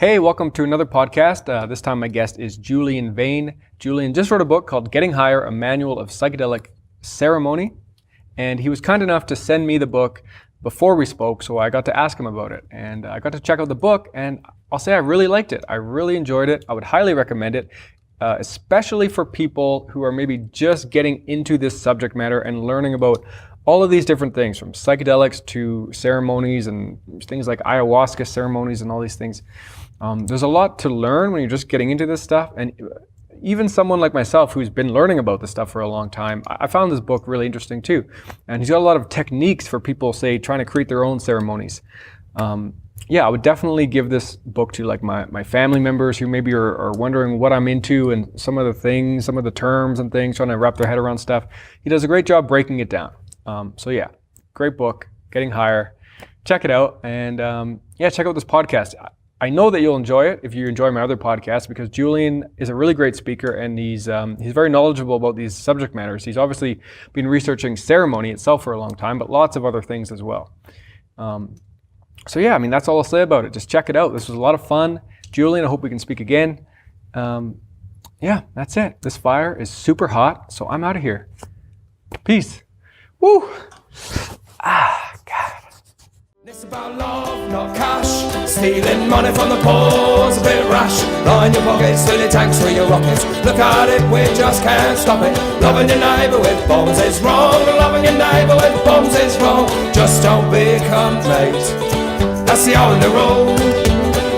Hey, welcome to another podcast. This time my guest is Julian Vayne. Julian just wrote a book called Getting Higher, a Manual of Psychedelic Ceremony. And he was kind enough to send me the book before we spoke, so I got to ask him about it. And I got to check out the book, and I'll say I really liked it. I really enjoyed it. I would highly recommend it, especially for people who are maybe just getting into this subject matter and learning about all of these different things, from psychedelics to ceremonies and things like ayahuasca ceremonies and all these things. There's a lot to learn when you're just getting into this stuff, and even someone like myself who's been learning about this stuff for a long time, I found this book really interesting too. And he's got a lot of techniques for people, say, trying to create their own ceremonies. Yeah, I would definitely give this book to like my family members who maybe are wondering what I'm into and some of the things, some of the terms and things, trying to wrap their head around stuff. He does a great job breaking it down. So yeah, great book, Getting Higher. Check it out, and yeah, check out this podcast. I know that you'll enjoy it if you enjoy my other podcasts, because Julian is a really great speaker, and he's very knowledgeable about these subject matters. He's obviously been researching ceremony itself for a long time, but lots of other things as well. So yeah, I mean, that's all I'll say about it. Just check it out. This was a lot of fun. Julian, I hope we can speak again. Yeah, that's it. This fire is super hot, so I'm out of here. Peace. Woo! Ah, God. It's about love, not cash. Stealing money from the poor's a bit rash. Line your pockets, fill your tanks with your rockets. Look at it, we just can't stop it. Loving your neighbour with bombs is wrong. Loving your neighbour with bombs is wrong. Just don't become late. That's the only rule.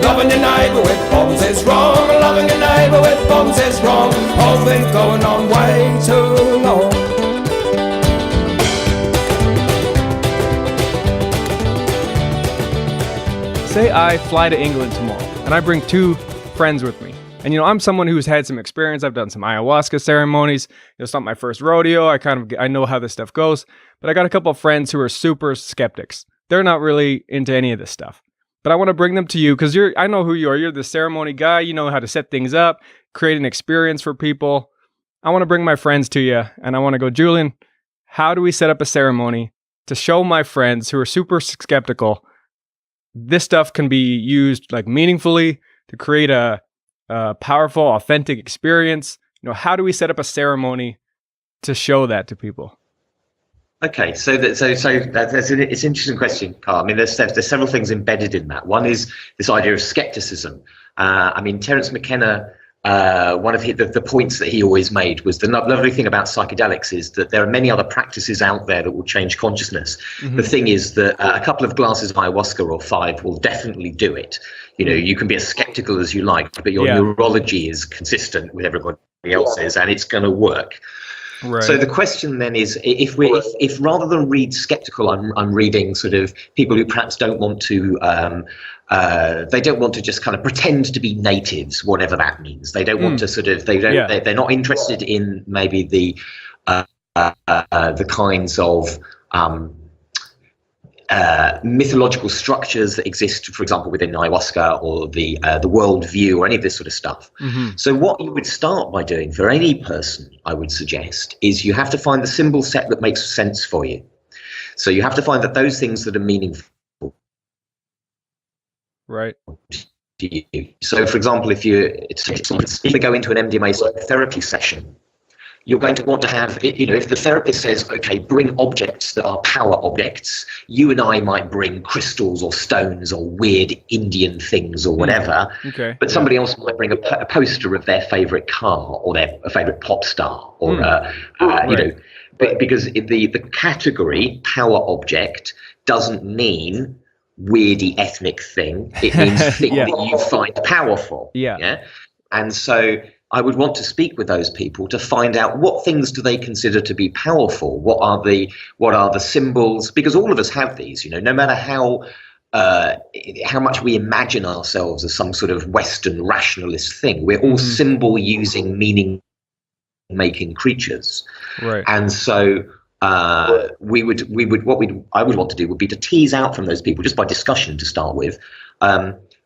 Loving your neighbour with bombs is wrong. Loving your neighbour with bombs is wrong. All been going on way too long. Say I fly to England tomorrow, and I bring two friends with me. And I'm someone who's had some experience. I've done some ayahuasca ceremonies. It's not my first rodeo. I know how this stuff goes. But I got a couple of friends who are super skeptics. They're not really into any of this stuff. But I want to bring them to you because I know who you are. You're the ceremony guy. You know how to set things up, create an experience for people. I want to bring my friends to you, and I want to go, Julian, how do we set up a ceremony to show my friends who are super skeptical this stuff can be used like meaningfully to create a powerful, authentic experience? How do we set up a ceremony to show that to people? Okay, so it's an interesting question, Carl. I mean, there's several things embedded in that. One is this idea of skepticism. Terence McKenna, one of the points that he always made was the lovely thing about psychedelics is that there are many other practices out there that will change consciousness. Mm-hmm. The thing is that a couple of glasses of ayahuasca or 5 will definitely do it. You can be as skeptical as you like, but your neurology is consistent with everybody else's, and it's going to work. Right. So the question then is, if rather than read skeptical, I'm reading sort of people who perhaps don't want to. They don't want to just kind of pretend to be natives, whatever that means. They don't want to sort of. They're not interested in maybe the kinds of mythological structures that exist, for example, within ayahuasca or the world view or any of this sort of stuff. Mm-hmm. So what you would start by doing for any person, I would suggest, is you have to find the symbol set that makes sense for you. So you have to find that those things that are meaningful. Right. So, for example, if you go into an MDMA psychotherapy session, you're going to want to have, if the therapist says, okay, bring objects that are power objects, you and I might bring crystals or stones or weird Indian things or whatever, but somebody else might bring a poster of their favorite car or their favorite pop star or, because the category power object doesn't mean weirdy ethnic thing. It means thing that you find powerful. Yeah. And so I would want to speak with those people to find out what things do they consider to be powerful. What are the symbols? Because all of us have these. No matter how much we imagine ourselves as some sort of Western rationalist thing, we're all symbol using, meaning making creatures. Right. And so I would want to do would be to tease out from those people, just by discussion to start with,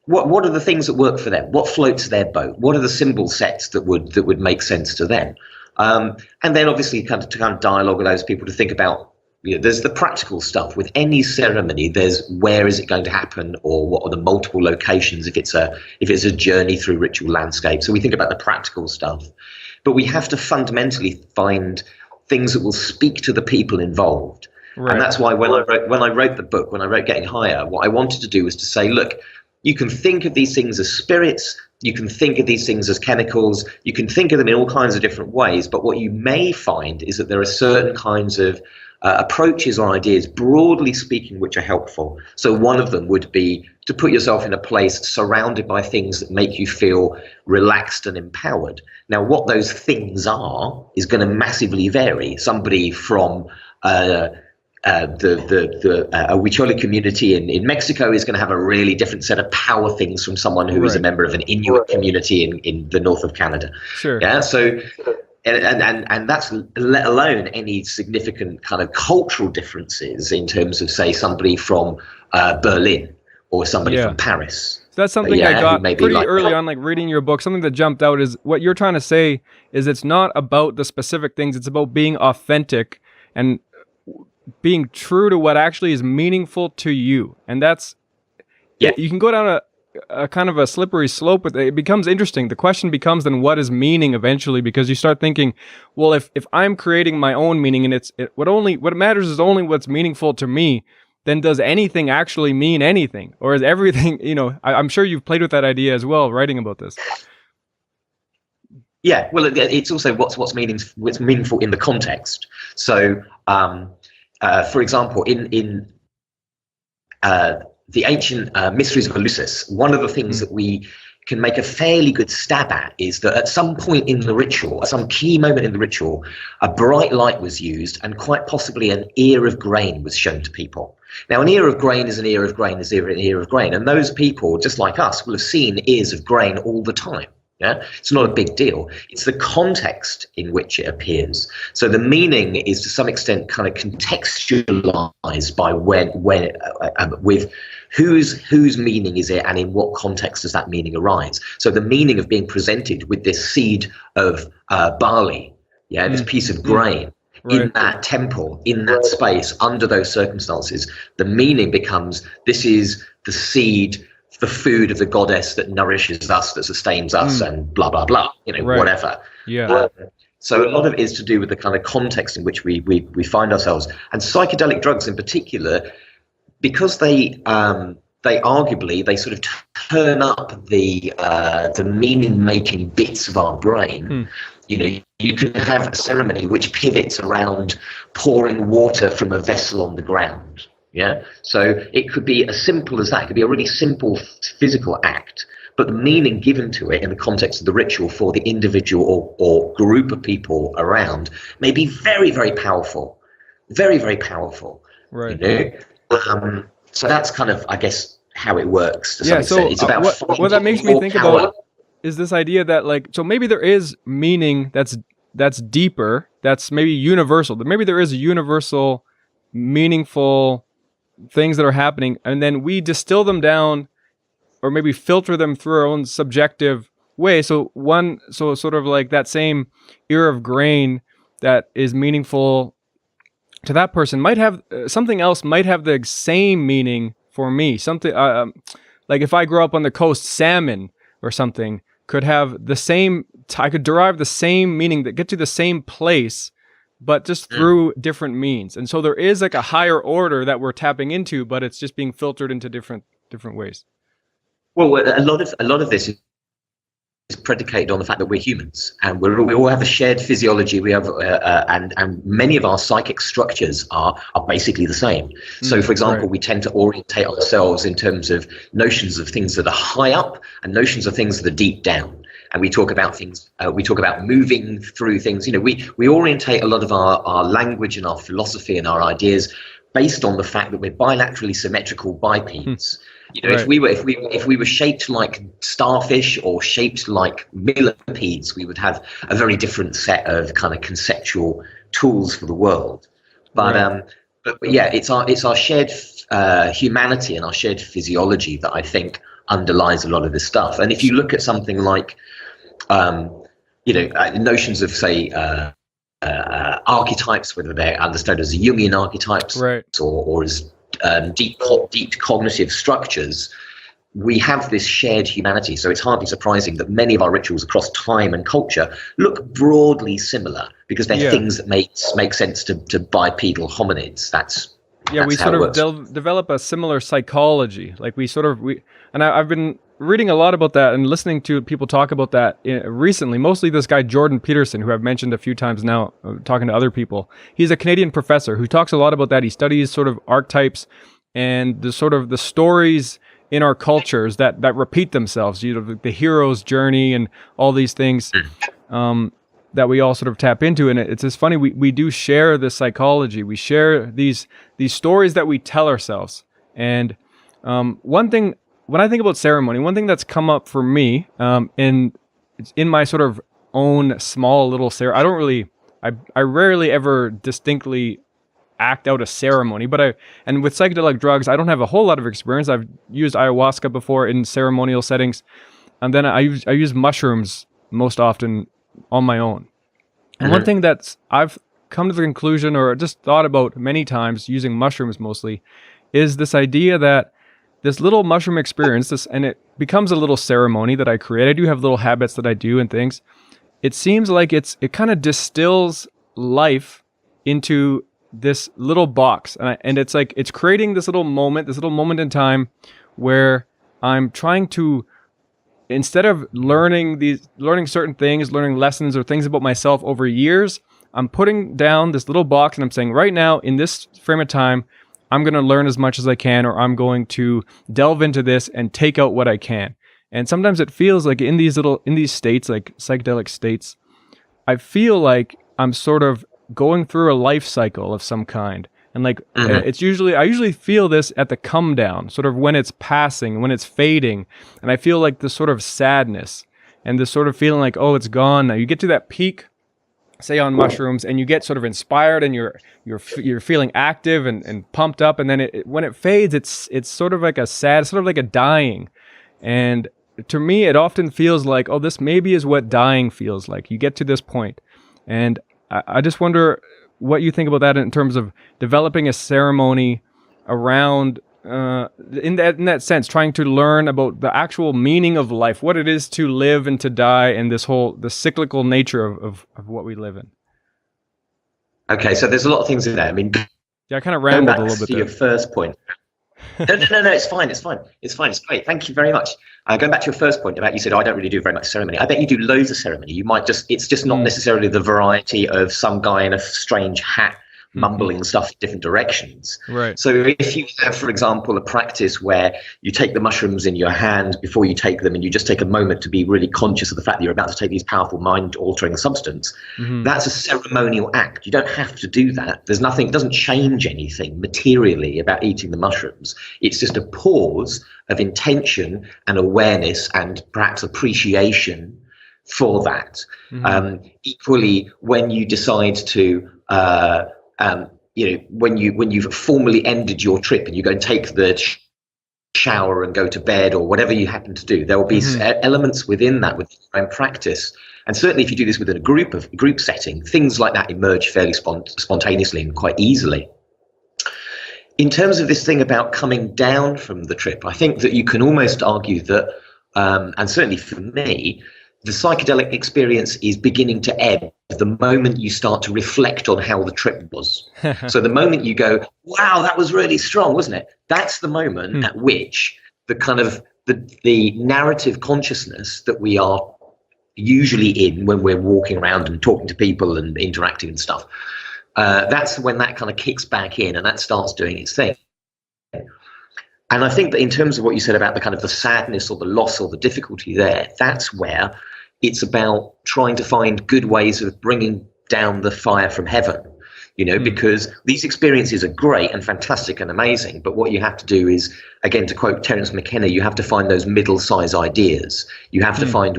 what are the things that work for them? What floats their boat? What are the symbol sets that would make sense to them? And then obviously to kind of dialogue with those people to think about there's the practical stuff. With any ceremony, there's where is it going to happen, or what are the multiple locations if it's a journey through ritual landscape. So we think about the practical stuff, but we have to fundamentally find things that will speak to the people involved. Right. And that's why when I wrote the book, when I wrote Getting Higher, what I wanted to do was to say, look, you can think of these things as spirits, you can think of these things as chemicals, you can think of them in all kinds of different ways, but what you may find is that there are certain kinds of approaches or ideas, broadly speaking, which are helpful. So one of them would be to put yourself in a place surrounded by things that make you feel relaxed and empowered. Now, what those things are is going to massively vary. Somebody from the Huichol community in Mexico is going to have a really different set of power things from someone who is a member of an Inuit community in the north of Canada. Sure. Yeah. So, and that's let alone any significant kind of cultural differences in terms of, say, somebody from Berlin or somebody from Paris. So that's something I got pretty early on, like reading your book. Something that jumped out is what you're trying to say is it's not about the specific things. It's about being authentic and being true to what actually is meaningful to you. And that's, you can go down a kind of a slippery slope with it. It becomes interesting. The question becomes then what is meaning eventually, because you start thinking, well, if I'm creating my own meaning and what matters is only what's meaningful to me, then does anything actually mean anything? Or is everything, I'm sure you've played with that idea as well, writing about this. Yeah, well, it's also what's meaningful in the context. So, for example, in the ancient mysteries of Eleusis, one of the things that we can make a fairly good stab at is that at some point in the ritual, at some key moment in the ritual, a bright light was used and quite possibly an ear of grain was shown to people. Now, an ear of grain is an ear of grain is an ear of grain. And those people, just like us, will have seen ears of grain all the time. Yeah, it's not a big deal. It's the context in which it appears. So the meaning is to some extent kind of contextualized by with whose meaning is it and in what context does that meaning arise. So the meaning of being presented with this seed of barley, this piece of grain in that temple, in that space, under those circumstances, the meaning becomes this is the seed, the food of the goddess that nourishes us, that sustains us, and blah, blah, blah, whatever. Yeah. So a lot of it is to do with the kind of context in which we find ourselves. And psychedelic drugs in particular, because they arguably sort of turn up the meaning-making bits of our brain. You can have a ceremony which pivots around pouring water from a vessel on the ground. Yeah, so it could be as simple as that. It could be a really simple physical act, but the meaning given to it in the context of the ritual for the individual or group of people around may be very, very powerful. Very, very powerful. Right. So that's kind of, I guess, how it works to some extent. It's about what that makes me think about is this idea that so maybe there is meaning that's deeper, that's maybe universal. Maybe there is a universal, meaningful things that are happening, and then we distill them down or maybe filter them through our own subjective way. So sort of like that same ear of grain that is meaningful to that person might have something else might have the same meaning for me. Something like if I grow up on the coast, salmon or something could have the same, I could derive the same meaning that get to the same place, but just through different means. And so there is like a higher order that we're tapping into, but it's just being filtered into different ways. Well, a lot of this is predicated on the fact that we're humans and we all have a shared physiology. We have and many of our psychic structures are basically the same. So, for example, we tend to orientate ourselves in terms of notions of things that are high up and notions of things that are deep down. And we talk about things, we talk about moving through things. We orientate a lot of our language and our philosophy and our ideas based on the fact that we're bilaterally symmetrical bipeds. If we were shaped like starfish or shaped like millipedes, we would have a very different set of kind of conceptual tools for the world. But it's our shared humanity and our shared physiology that I think underlies a lot of this stuff. And if you look at something like notions of, say, archetypes, whether they're understood as Jungian archetypes, Right. or as deep cognitive structures, we have this shared humanity. So it's hardly surprising that many of our rituals across time and culture look broadly similar, because they're things that make sense to bipedal hominids. That's we how sort it of works. develop a similar psychology. Like I've been reading a lot about that and listening to people talk about that recently, mostly this guy Jordan Peterson, who I've mentioned a few times now, talking to other people. He's a Canadian professor who talks a lot about that. He studies sort of archetypes and the sort of the stories in our cultures that repeat themselves, the hero's journey and all these things that we all sort of tap into. And it's just funny, we do share this psychology. We share these stories that we tell ourselves. And one thing, when I think about ceremony, one thing that's come up for me in my sort of own small little ceremony, I rarely ever distinctly act out a ceremony, and with psychedelic drugs, I don't have a whole lot of experience. I've used ayahuasca before in ceremonial settings, and then I use mushrooms most often on my own. And one thing that's I've come to the conclusion, or just thought about many times using mushrooms mostly, is this idea that this little mushroom experience, and it becomes a little ceremony that I create. I do have little habits that I do and things. It seems like it kind of distills life into this little box, and it's like it's creating this little moment in time where I'm trying to, instead of learning certain things, learning lessons or things about myself over years, I'm putting down this little box and I'm saying, right now in this frame of time, I'm going to learn as much as I can, or I'm going to delve into this and take out what I can. And sometimes it feels like in these states, like psychedelic states, I feel like I'm sort of going through a life cycle of some kind. And like, I usually feel this at the come down, sort of when it's passing, when it's fading. And I feel like this sort of sadness and this sort of feeling like, oh, it's gone now. You get to that peak, say on mushrooms, and you get sort of inspired and you're feeling active and pumped up. And then when it fades, it's sort of like a sad, sort of like a dying. And to me, it often feels like, oh, this maybe is what dying feels like. You get to this point. And I just wonder what you think about that in terms of developing a ceremony around, in that sense, trying to learn about the actual meaning of life, what it is to live and to die, and the cyclical nature of what we live in. Okay, so there's a lot of things in there. I mean, I kind of rambled a little bit there. Your first point. No, it's fine. It's great. Thank you very much. Going back to your first point about, you said, I don't really do very much ceremony. I bet you do loads of ceremony. You might it's just not necessarily the variety of some guy in a strange hat mumbling stuff in different directions. Right. So if you have, for example, a practice where you take the mushrooms in your hand before you take them, and you just take a moment to be really conscious of the fact that you're about to take these powerful mind-altering substance, that's a ceremonial act. You don't have to do that. There's nothing, it doesn't change anything materially about eating the mushrooms. It's just a pause of intention and awareness and perhaps appreciation for that. Equally, when you decide to when you've formally ended your trip and you go and take the shower and go to bed or whatever you happen to do, there will be elements within that, with your own practice. And certainly if you do this within a group setting, things like that emerge fairly spontaneously and quite easily. In terms of this thing about coming down from the trip, I think that you can almost argue that, and certainly for me, the psychedelic experience is beginning to ebb the moment you start to reflect on how the trip was. So the moment you go, wow, that was really strong, wasn't it? That's the moment at which the kind of the narrative consciousness that we are usually in when we're walking around and talking to people and interacting and stuff, that's when that kind of kicks back in and that starts doing its thing. And I think that in terms of what you said about the kind of the sadness or the loss or the difficulty there, that's where it's about trying to find good ways of bringing down the fire from heaven, because these experiences are great and fantastic and amazing. But what you have to do is, again, to quote Terence McKenna, you have to find those middle-size ideas. You have to find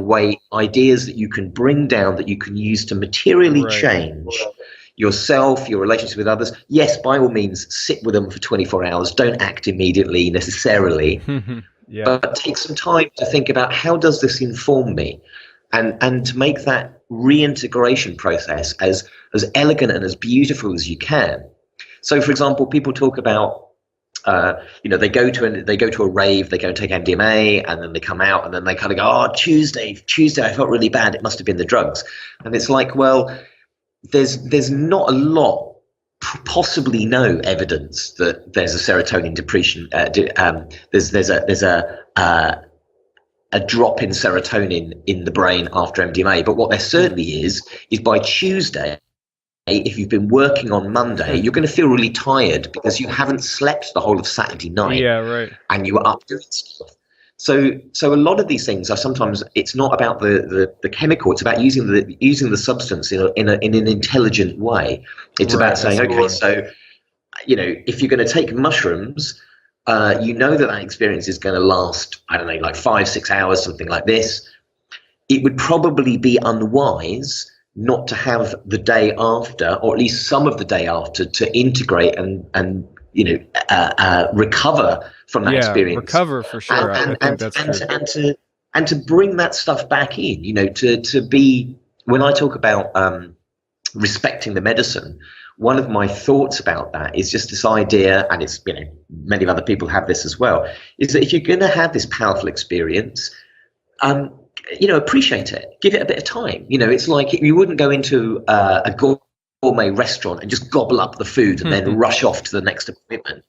ideas that you can bring down, that you can use to materially change yourself, your relationship with others. Yes, by all means, sit with them for 24 hours. Don't act immediately necessarily, but take some time to think about, how does this inform me? and to make that reintegration process as elegant and as beautiful as you can. So, for example, people talk about, they go to a rave, they go and take MDMA, and then they come out, and then they kind of go, oh, Tuesday, I felt really bad. It must have been the drugs. And it's like, well, there's not a lot, possibly no evidence that there's a serotonin depression. There's a drop in serotonin in the brain after MDMA. But what there certainly is by Tuesday, if you've been working on Monday, you're going to feel really tired because you haven't slept the whole of Saturday night. Yeah, right. And you were up doing stuff. So a lot of these things are sometimes, it's not about the chemical. It's about using the substance in an intelligent way. It's about saying, okay, so if you're going to take mushrooms, that experience is going to last, I don't know, like 5-6 hours, something like this. It would probably be unwise not to have the day after, or at least some of the day after, to integrate and recover from that experience. Recover for sure. And to bring that stuff back in, to be, when I talk about respecting the medicine, one of my thoughts about that is just this idea, and it's, many other people have this as well, is that if you're going to have this powerful experience, appreciate it, give it a bit of time. It's like you wouldn't go into a gourmet restaurant and just gobble up the food and then rush off to the next appointment.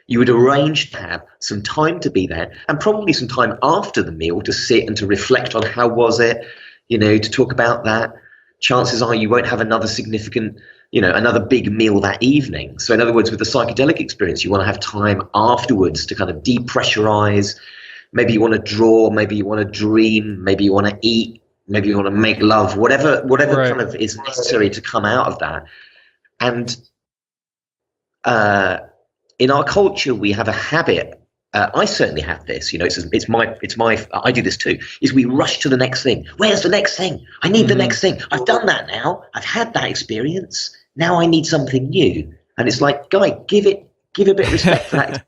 You would arrange to have some time to be there, and probably some time after the meal to sit and to reflect on how was it, to talk about that. Chances are you won't have another significant, another big meal that evening. So in other words, with the psychedelic experience, you want to have time afterwards to kind of depressurize. Maybe you want to draw, maybe you want to dream, maybe you want to eat, maybe you want to make love, whatever kind of is necessary to come out of that. And in our culture, we have a habit. I certainly have this. It's my. I do this too. Is we rush to the next thing. Where's the next thing? I need the next thing. I've done that now. I've had that experience. Now I need something new. And it's like, guy, give a bit of respect for that.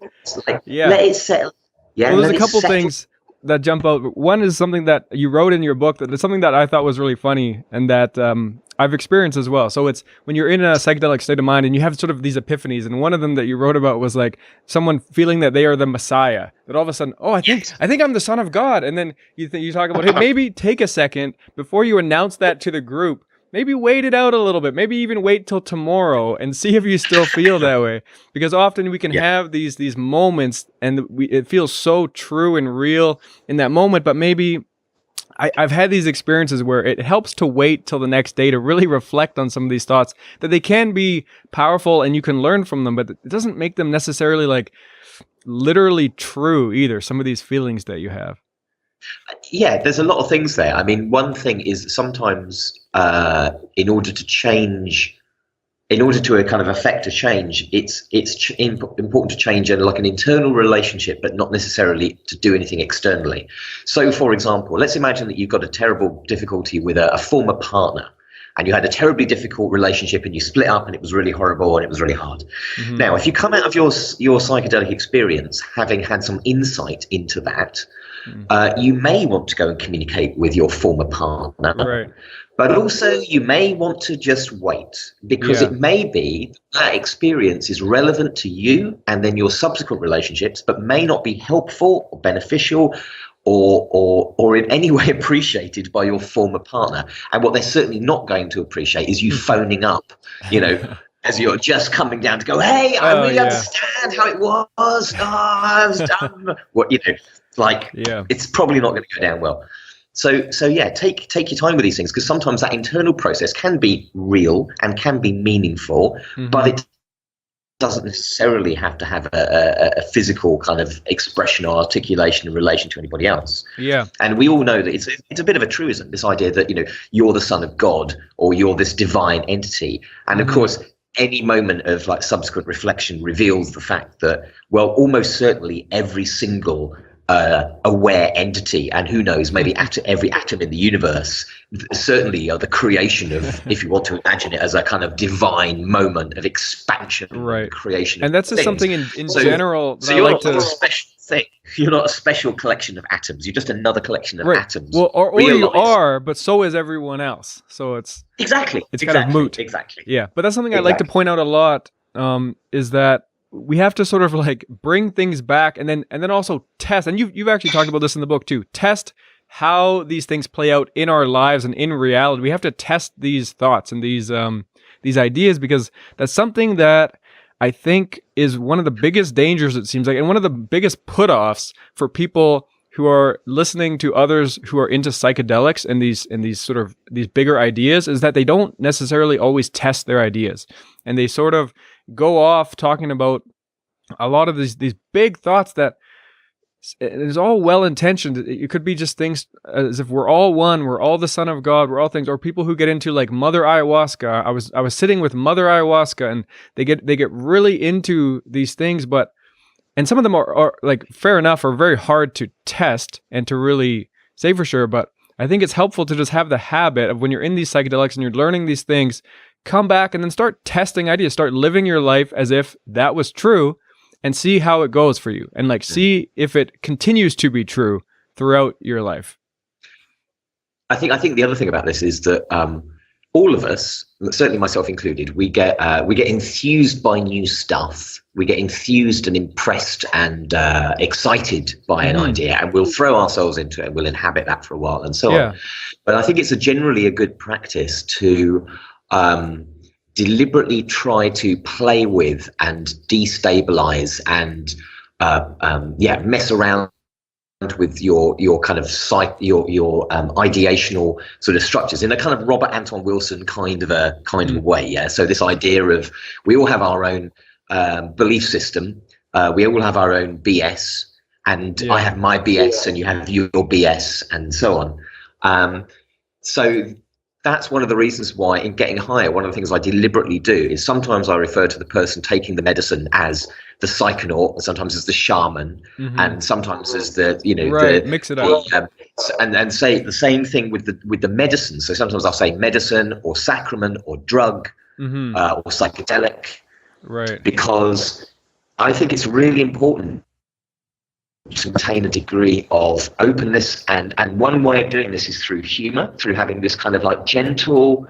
Let it settle. Yeah, well, there's a couple things that jump out. One is something that you wrote in your book, that it's something that I thought was really funny and that I've experienced as well. So it's when you're in a psychedelic state of mind and you have sort of these epiphanies, and one of them that you wrote about was like someone feeling that they are the Messiah, that all of a sudden, I think I'm the Son of God. And then you talk about, hey, maybe take a second before you announce that to the group. Maybe wait it out a little bit. Maybe even wait till tomorrow and see if you still feel that way. Because often we can have these moments, and it feels so true and real in that moment. But maybe I've had these experiences where it helps to wait till the next day to really reflect on some of these thoughts, that they can be powerful and you can learn from them, but it doesn't make them necessarily like literally true either, some of these feelings that you have. Yeah, there's a lot of things there. I mean, one thing is sometimes in order to kind of affect a change, it's important to change like an internal relationship, but not necessarily to do anything externally. So, for example, let's imagine that you've got a terrible difficulty with a former partner, and you had a terribly difficult relationship, and you split up, and it was really horrible, and it was really hard. Mm-hmm. Now, if you come out of your psychedelic experience having had some insight into that, you may want to go and communicate with your former partner, right? But also you may want to just wait, because it may be that experience is relevant to you and then your subsequent relationships, but may not be helpful or beneficial or in any way appreciated by your former partner. And what they're certainly not going to appreciate is you phoning up, as you're just coming down to go, hey, I really understand how it was. I was done. It's probably not going to go down well. So take your time with these things, because sometimes that internal process can be real and can be meaningful, but it doesn't necessarily have to have a physical kind of expression or articulation in relation to anybody else. Yeah. And we all know that it's a bit of a truism, this idea that, you're the son of God or you're this divine entity. And of course, any moment of like subsequent reflection reveals the fact that, well, almost certainly every single aware entity, and who knows, maybe every atom in the universe, certainly are the creation of, if you want to imagine it as a kind of divine moment of expansion, right? Creation, and that's just something in so, general. So you're like a special thing. You're not a special collection of atoms. You're just another collection of atoms. Well, or you are, but so is everyone else. So it's exactly kind of moot. Exactly. Yeah, but that's something I like to point out a lot. Is that we have to sort of like bring things back, and then also test. And you've actually talked about this in the book too. Test how these things play out in our lives and in reality. We have to test these thoughts and these ideas, because that's something that I think is one of the biggest dangers, it seems like, and one of the biggest put-offs for people who are listening to others who are into psychedelics and these bigger ideas, is that they don't necessarily always test their ideas, and they sort of go off talking about a lot of these big thoughts that it's all well-intentioned. It could be just things as if we're all one, we're all the son of God, we're all things, or people who get into like Mother Ayahuasca. I was sitting with Mother Ayahuasca, and they get really into these things, and some of them are like, fair enough, are very hard to test and to really say for sure. But I think it's helpful to just have the habit of, when you're in these psychedelics and you're learning these things, come back and then start testing ideas, start living your life as if that was true, and see how it goes for you, and like see if it continues to be true throughout your life. I think the other thing about this is that all of us, certainly myself included, we get enthused by new stuff. We get enthused and impressed and excited by an idea, and we'll throw ourselves into it. We'll inhabit that for a while, and so on. But I think it's generally a good practice to deliberately try to play with and destabilize and mess around with your kind of your ideational sort of structures in a kind of Robert Anton Wilson kind of a way. Yeah. So this idea of, we all have our own belief system. We all have our own BS, and I have my BS and you have your BS, and so on. So that's one of the reasons why, in Getting Higher, one of the things I deliberately do is sometimes I refer to the person taking the medicine as the psychonaut, and sometimes as the shaman, and sometimes as the mix it up, and say the same thing with the medicine. So sometimes I'll say medicine or sacrament or drug or psychedelic, right? Because I think it's really important to maintain a degree of openness, and one way of doing this is through humor, through having this kind of like gentle,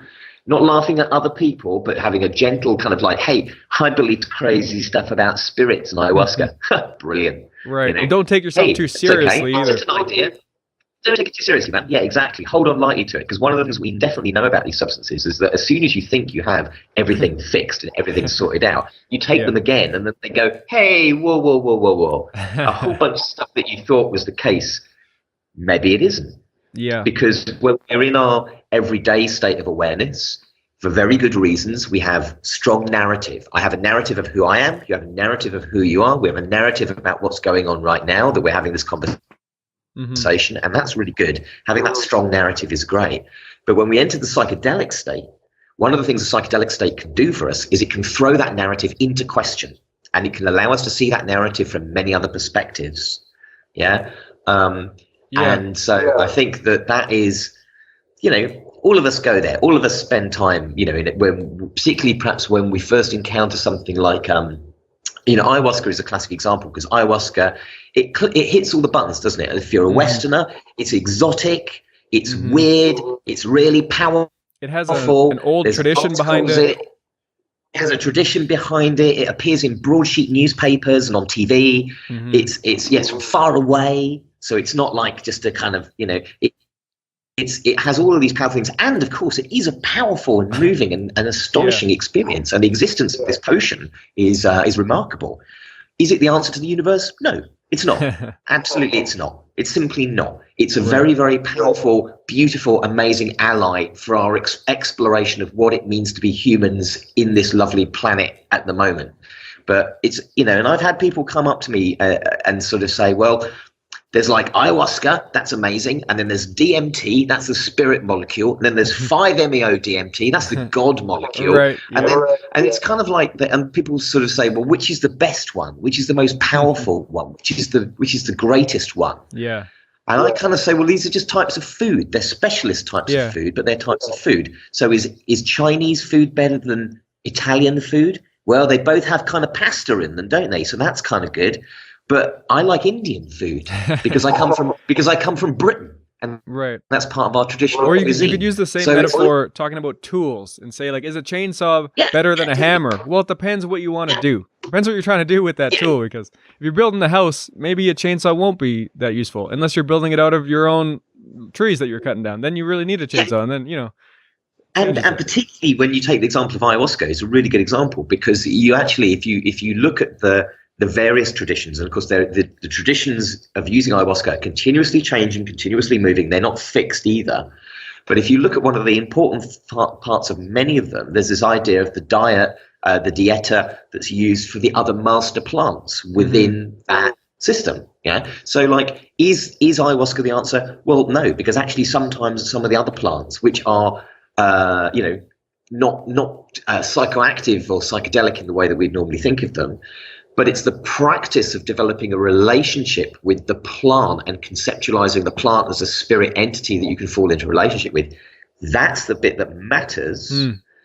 not laughing at other people, but having a gentle kind of like, hey, I believe crazy stuff about spirits and ayahuasca. Brilliant. Right. You know? And don't take yourself too seriously either. It's an idea. Don't take it too seriously, man. Yeah, exactly. Hold on lightly to it, because one of the things we definitely know about these substances is that as soon as you think you have everything fixed and everything sorted out, you take them again, and then they go, hey, whoa. A whole bunch of stuff that you thought was the case, maybe it isn't. Yeah. Because when we're in our everyday state of awareness, for very good reasons, we have strong narrative. I have a narrative of who I am. You have a narrative of who you are. We have a narrative about what's going on right now, that we're having this conversation. And that's really good. Having that strong narrative is great. But when we enter the psychedelic state, one of the things the psychedelic state can do for us is it can throw that narrative into question, and it can allow us to see that narrative from many other perspectives. And so I think that is, all of us go there. All of us spend time, in it, when, particularly perhaps when we first encounter something like ayahuasca is a classic example, because ayahuasca, it hits all the buttons, doesn't it? If you're a Westerner, it's exotic, it's weird, it's really powerful. It has an old tradition behind it. It has a tradition behind it. It appears in broadsheet newspapers and on TV. It's from far away, so it's not like just a kind of it has all of these powerful things, and of course it is a powerful and moving and astonishing experience, and the existence of this potion is remarkable. Is it the answer to the universe? No, it's not. Absolutely, it's not. It's simply not. It's a very, very powerful, beautiful, amazing ally for our exploration of what it means to be humans in this lovely planet at the moment. But it's, and I've had people come up to me and sort of say, well, there's like ayahuasca, that's amazing. And then there's DMT, that's the spirit molecule. And then there's 5-MeO-DMT, that's the God molecule. And it's kind of like that. And people sort of say, well, which is the best one? Which is the most powerful one? Which is the greatest one? Yeah. And I kind of say, well, these are just types of food. They're specialist types of food, but they're types of food. So is Chinese food better than Italian food? Well, they both have kind of pasta in them, don't they? So that's kind of good. But I like Indian food because I come from Britain, and Right. that's part of our traditional Or you cuisine. could use the same So- metaphor talking about tools and say, like, is a chainsaw better than a hammer? Well, it depends what you want to do. Depends what you're trying to do with that tool, because if you're building a house, maybe a chainsaw won't be that useful unless you're building it out of your own trees that you're cutting down. Then you really need a chainsaw, and then, you know. And particularly when you take the example of ayahuasca, it's a really good example, because you actually, if you look at the various traditions, and of course the traditions of using ayahuasca are continuously changing, continuously moving. They're not fixed either. But if you look at one of the important parts of many of them, there's this idea of the diet, the dieta that's used for the other master plants within that system. Yeah. So like, is ayahuasca the answer? Well, no, because actually sometimes some of the other plants, which are not psychoactive or psychedelic in the way that we'd normally think of them, but it's the practice of developing a relationship with the plant and conceptualizing the plant as a spirit entity that you can fall into a relationship with. That's the bit that matters.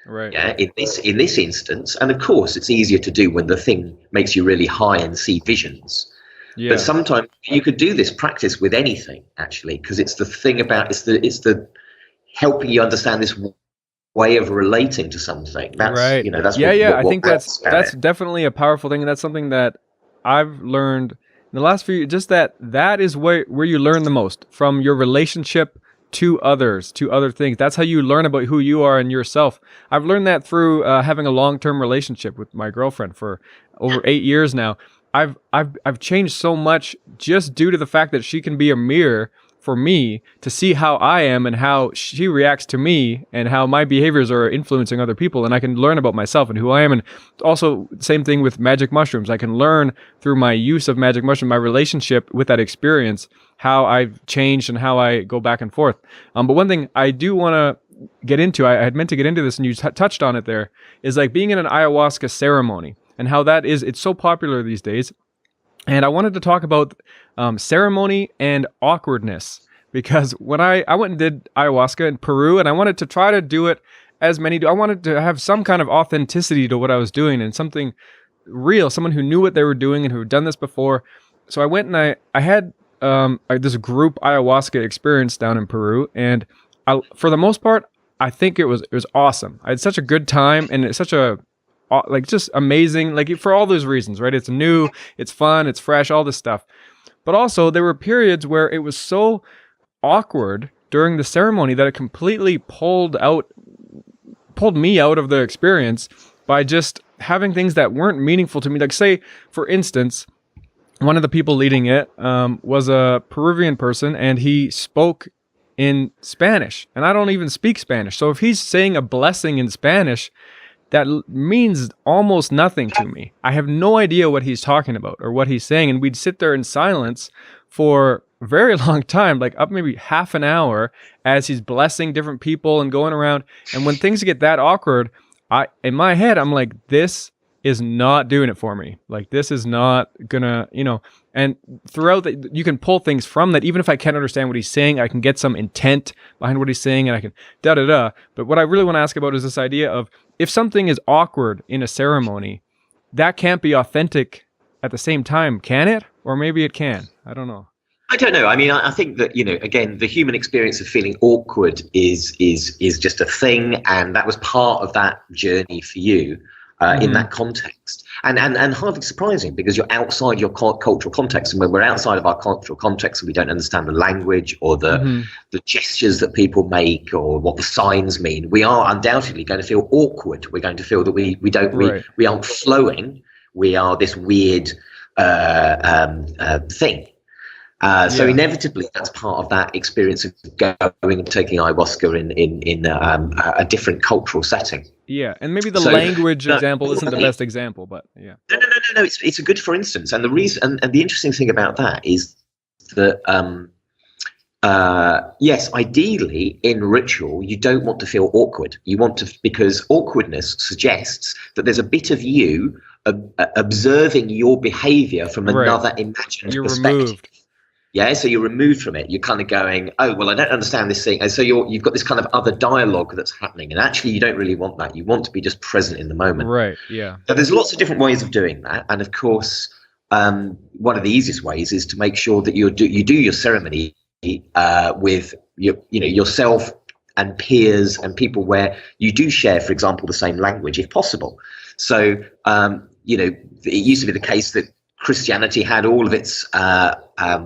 Right. Yeah, in this instance. And of course, it's easier to do when the thing makes you really high and see visions. Yeah. But sometimes you could do this practice with anything, actually, because it's the thing about it's the helping you understand this way of relating to something. That's right. That's I think that's definitely a powerful thing, and that's something that I've learned in the last few years. Just that is where you learn the most, from your relationship to others, to other things. That's how you learn about who you are and yourself. I've learned that through having a long-term relationship with my girlfriend for over 8 years now. I've changed so much just due to the fact that she can be a mirror for me to see how I am and how she reacts to me and how my behaviors are influencing other people, and I can learn about myself and who I am. And also, same thing with magic mushrooms. I can learn through my use of magic mushroom, my relationship with that experience, how I've changed and how I go back and forth. But one thing I do want to get into, I had meant to get into this and you touched on it there, is like being in an ayahuasca ceremony and how that is, it's so popular these days. And I wanted to talk about ceremony and awkwardness, because when I went and did ayahuasca in Peru, and I wanted to try to do it as many do. I wanted to have some kind of authenticity to what I was doing and something real, someone who knew what they were doing and who had done this before. So I went and I had this group ayahuasca experience down in Peru, and for the most part, I think it was awesome. I had such a good time, and it's such a just amazing, like for all those reasons, right? It's new, it's fun, it's fresh, all this stuff. But also there were periods where it was so awkward during the ceremony that it completely pulled me out of the experience by just having things that weren't meaningful to me. Like, say, for instance, one of the people leading it was a Peruvian person, and he spoke in Spanish, and I don't even speak Spanish. So if he's saying a blessing in Spanish, that means almost nothing to me. I have no idea what he's talking about or what he's saying. And we'd sit there in silence for a very long time, like up maybe half an hour, as he's blessing different people and going around. And when things get that awkward, in my head, I'm like, this is not doing it for me. Like, this is not gonna, and throughout that, you can pull things from that. Even if I can't understand what he's saying, I can get some intent behind what he's saying, and I can da-da-da. But what I really want to ask about is this idea of, if something is awkward in a ceremony, that can't be authentic at the same time, can it? Or maybe it can. I don't know. I don't know. I mean, I think that, again, the human experience of feeling awkward is just a thing, and that was part of that journey for you in that context. And hardly surprising, because you're outside your cultural context, and when we're outside of our cultural context and we don't understand the language or the gestures that people make or what the signs mean, we are undoubtedly going to feel awkward. We're going to feel that we aren't flowing. We are this weird thing. So inevitably, that's part of that experience of going and taking ayahuasca in a different cultural setting. Yeah, and maybe the language example isn't the best example, but yeah. No. It's a good for instance, and the reason and the interesting thing about that is that yes, ideally in ritual you don't want to feel awkward. You want to, because awkwardness suggests that there's a bit of you observing your behavior from another imagined perspective. Removed. Yeah, so you're removed from it. You're kind of going, oh, well, I don't understand this thing. And so you've got this kind of other dialogue that's happening. And actually, you don't really want that. You want to be just present in the moment. Right, yeah. So there's lots of different ways of doing that. And of course, one of the easiest ways is to make sure that you do your ceremony with yourself and peers and people where you do share, for example, the same language if possible. So it used to be the case that Christianity had all of its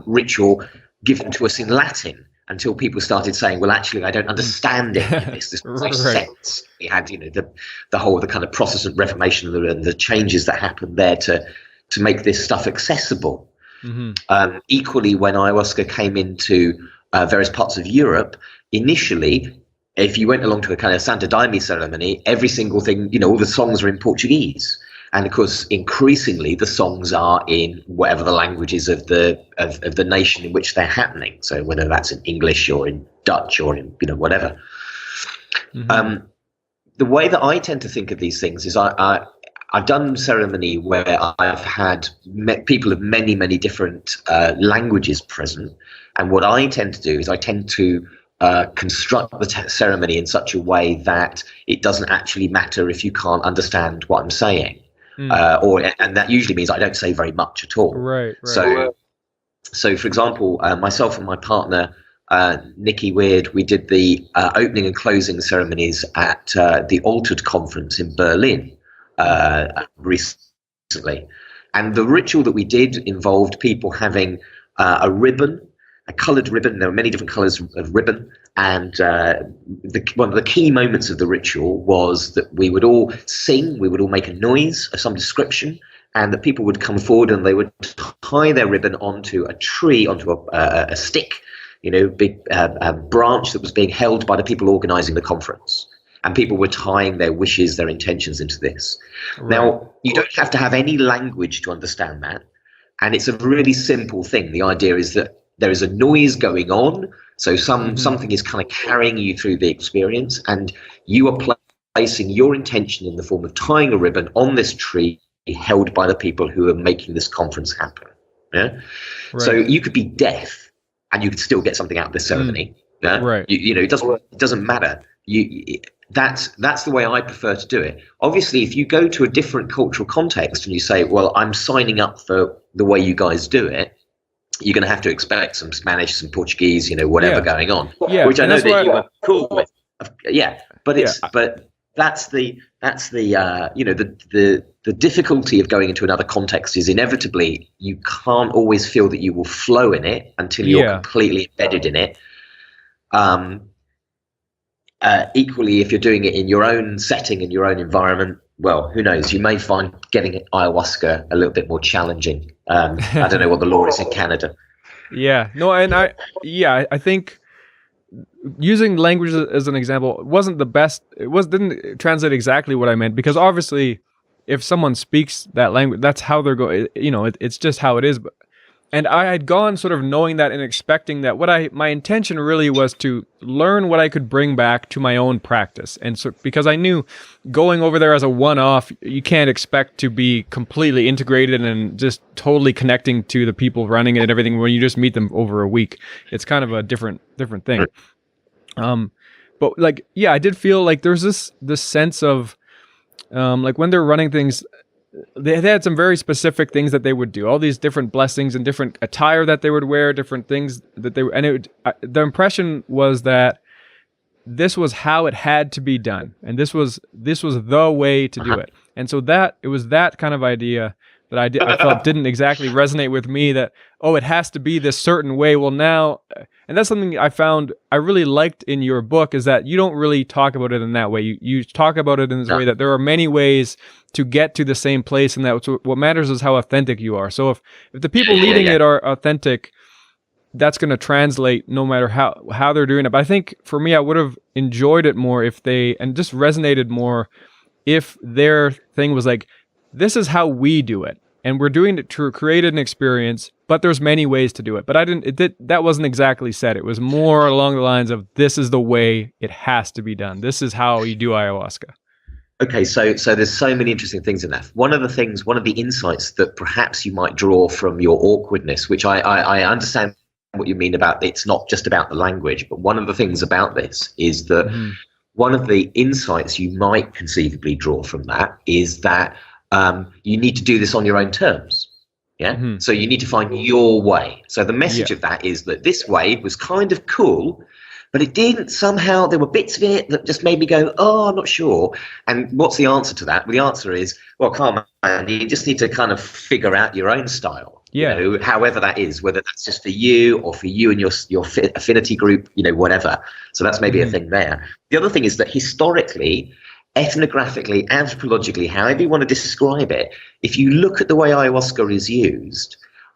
ritual given to us in Latin, until people started saying, well, actually, I don't understand any of this. This makes no sense. We had, the kind of Protestant Reformation and the changes that happened there to make this stuff accessible. Mm-hmm. Equally, when ayahuasca came into various parts of Europe, initially, if you went along to a kind of Santa Daime ceremony, every single thing, all the songs are in Portuguese. And of course, increasingly, the songs are in whatever the language is of the nation in which they're happening. So whether that's in English or in Dutch or in whatever. Mm-hmm. The way that I tend to think of these things is I've done ceremony where I've had people of many, many different languages present. And what I tend to do is I tend to construct the ceremony in such a way that it doesn't actually matter if you can't understand what I'm saying. And that usually means I don't say very much at all. Right. So for example, myself and my partner, Nikki Weird, we did the opening and closing ceremonies at the Altered Conference in Berlin recently. And the ritual that we did involved people having a ribbon, a coloured ribbon. There were many different colours of ribbon. And one of the key moments of the ritual was that we would all sing, we would all make a noise of some description, and that people would come forward and they would tie their ribbon onto a tree, onto a stick, big branch that was being held by the people organising the conference. And people were tying their wishes, their intentions into this. Right. Now, you don't have to have any language to understand that. And it's a really simple thing. The idea is that there is a noise going on. So something is kind of carrying you through the experience, and you are placing your intention in the form of tying a ribbon on this tree held by the people who are making this conference happen. Yeah. Right. So you could be deaf and you could still get something out of this ceremony. Yeah. Right. It doesn't matter. That's the way I prefer to do it. Obviously, if you go to a different cultural context and you say, well, I'm signing up for the way you guys do it, you're going to have to expect some Spanish, some Portuguese, whatever going on, which I know that you are cool with. But that's the difficulty of going into another context is inevitably you can't always feel that you will flow in it until you're completely embedded in it. Equally, if you're doing it in your own setting, in your own environment, well, who knows? You may find getting ayahuasca a little bit more challenging. I don't know what the law is in Canada. Yeah, no, and I think using language as an example wasn't the best. Didn't translate exactly what I meant, because obviously, if someone speaks that language, that's how they're going. It's just how it is. And I had gone sort of knowing that and expecting that my intention really was to learn what I could bring back to my own practice. And so, because I knew going over there as a one-off, you can't expect to be completely integrated and just totally connecting to the people running it and everything when you just meet them over a week. It's kind of a different thing. But I did feel like there's this sense of, when they're running things, they had some very specific things that they would do, all these different blessings and different attire that they would wear, different things that they, and the impression was that this was how it had to be done. And this was the way to do it. And so it was that kind of idea that I felt didn't exactly resonate with me, that, it has to be this certain way. Well, now, and that's something I found I really liked in your book, is that you don't really talk about it in that way. You talk about it in this way that there are many ways to get to the same place, and that what matters is how authentic you are. So if the people leading it are authentic, that's going to translate no matter how they're doing it. But I think for me, I would have enjoyed it more and just resonated more if their thing was like, this is how we do it, and we're doing it to create an experience, but there's many ways to do it. But that wasn't exactly said. It was more along the lines of, this is the way it has to be done. This is how you do ayahuasca. Okay, so there's so many interesting things in that. One of the insights that perhaps you might draw from your awkwardness, which I understand what you mean about, it's not just about the language, but one of the things about this is that one of the insights you might conceivably draw from that is that you need to do this on your own terms. Yeah. So you need to find your way. So the message of that is that this way was kind of cool, but it didn't somehow, there were bits of it that just made me go, oh, I'm not sure. And what's the answer to that? Well, the answer is, well, come on, you just need to kind of figure out your own style. Yeah. You know, however that is, whether that's just for you or for you and your affinity group, you know, whatever. So that's maybe a thing there. The other thing is that historically, ethnographically, anthropologically, however you want to describe it, if you look at the way ayahuasca is used,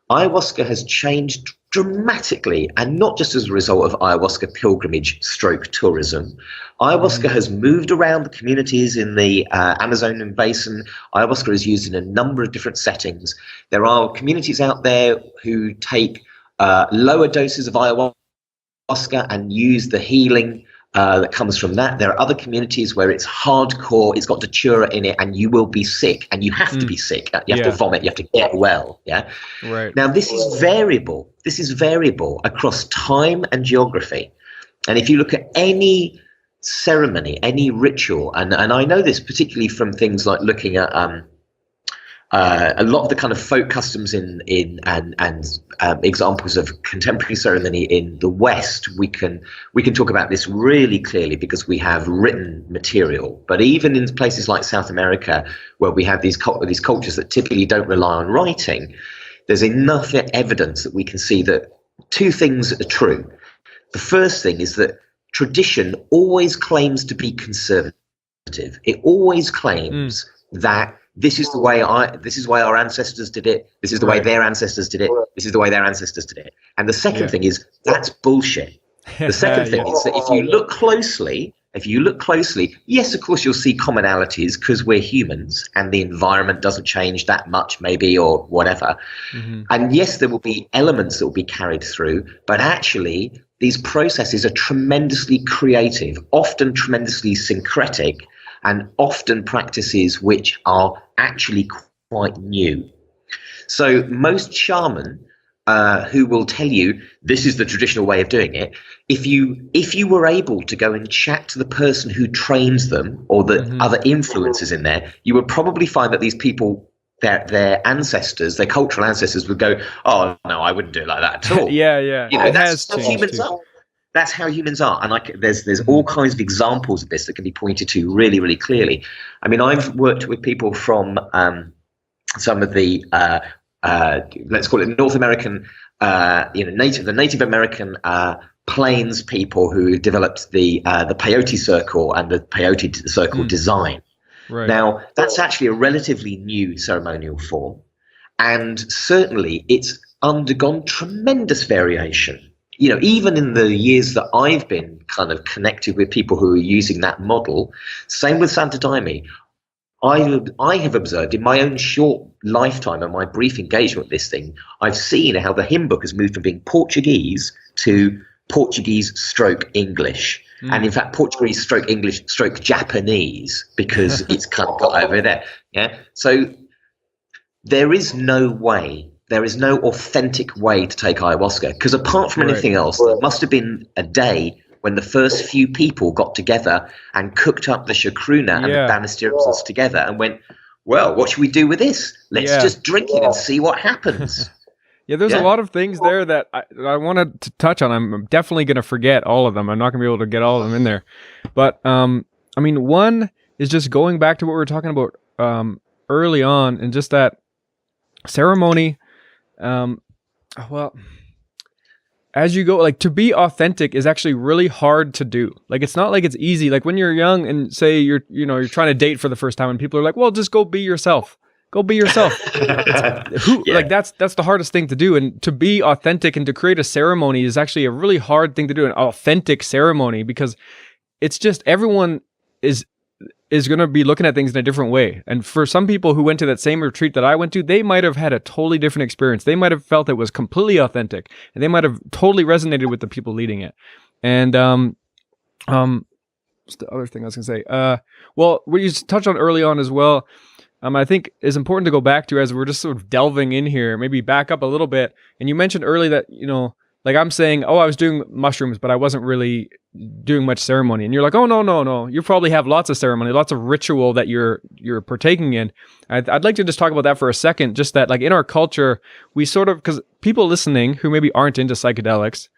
ayahuasca has changed dramatically, and not just as a result of ayahuasca pilgrimage stroke tourism. Ayahuasca has moved around the communities in the Amazonian basin. Ayahuasca is used in a number of different settings. There are communities out there who take lower doses of ayahuasca and use the healing that comes from that. There are other communities where it's hardcore, it's got datura in it, and you will be sick, and you have to be sick. You have to vomit, you have to get well. Yeah. Right. Now, this is variable. This is variable across time and geography. And if you look at any ceremony, any ritual, and I know this particularly from things like looking at a lot of the kind of folk customs and examples of contemporary ceremony in the West, we can talk about this really clearly because we have written material. But even in places like South America, where we have these cultures that typically don't rely on writing, there's enough evidence that we can see that two things are true. The first thing is that tradition always claims to be conservative. It always claims that this is the way our ancestors did it. This is the way their ancestors did it. This is the way their ancestors did it. And the second thing is that's bullshit. The second thing is that if you look closely, yes, of course, you'll see commonalities because we're humans and the environment doesn't change that much, maybe, or whatever. And yes, there will be elements that will be carried through, but actually, these processes are tremendously creative, often tremendously syncretic, and often practices which are actually quite new. So most shaman who will tell you this is the traditional way of doing it, if you were able to go and chat to the person who trains them or the other influences in there, you would probably find that these people, their ancestors, their cultural ancestors would go, oh no, I wouldn't do it like that at all. Yeah. You know, that's how humans are. That's how humans are. And there's all kinds of examples of this that can be pointed to really, really clearly. I mean, I've worked with people from some of the, let's call it North American, the Native American plains people who developed the peyote circle and the peyote circle design. Right. Now, that's actually a relatively new ceremonial form. And certainly it's undergone tremendous variation. You know, even in the years that I've been kind of connected with people who are using that model, same with Santa Daime, I have observed in my own short lifetime and my brief engagement with this thing, I've seen how the hymn book has moved from being Portuguese to Portuguese stroke English. And in fact, Portuguese stroke English stroke Japanese, because it's kind of got over there. Yeah. So there is no authentic way to take ayahuasca, because apart from anything else, there must have been a day when the first few people got together and cooked up the chacruna and the banisteros together and went, well, what should we do with this? Let's just drink it and see what happens. There's a lot of things there that I wanted to touch on. I'm definitely going to forget all of them. I'm not going to be able to get all of them in there. But, I mean, one is just going back to what we were talking about early on, and just that ceremony. Well, as you go, like, to be authentic is actually really hard to do. Like, it's not like it's easy. Like when you're young and say you're trying to date for the first time and people are like, well, just go be yourself. Go be yourself. Like that's the hardest thing to do. And to be authentic and to create a ceremony is actually a really hard thing to do, an authentic ceremony, because it's just everyone is going to be looking at things in a different way. And for some people who went to that same retreat that I went to, they might have had a totally different experience. They might have felt it was completely authentic, and they might have totally resonated with the people leading it. And what's the other thing I was going to say? Well, what you touched on early on as well, I think is important to go back to as we're just sort of delving in here, maybe back up a little bit. And you mentioned early that, like I'm saying, oh, I was doing mushrooms, but I wasn't really doing much ceremony. And you're like, oh, no. You probably have lots of ceremony, lots of ritual that you're partaking in. I'd like to just talk about that for a second. Just that, like, in our culture, we sort of, because people listening who maybe aren't into psychedelics,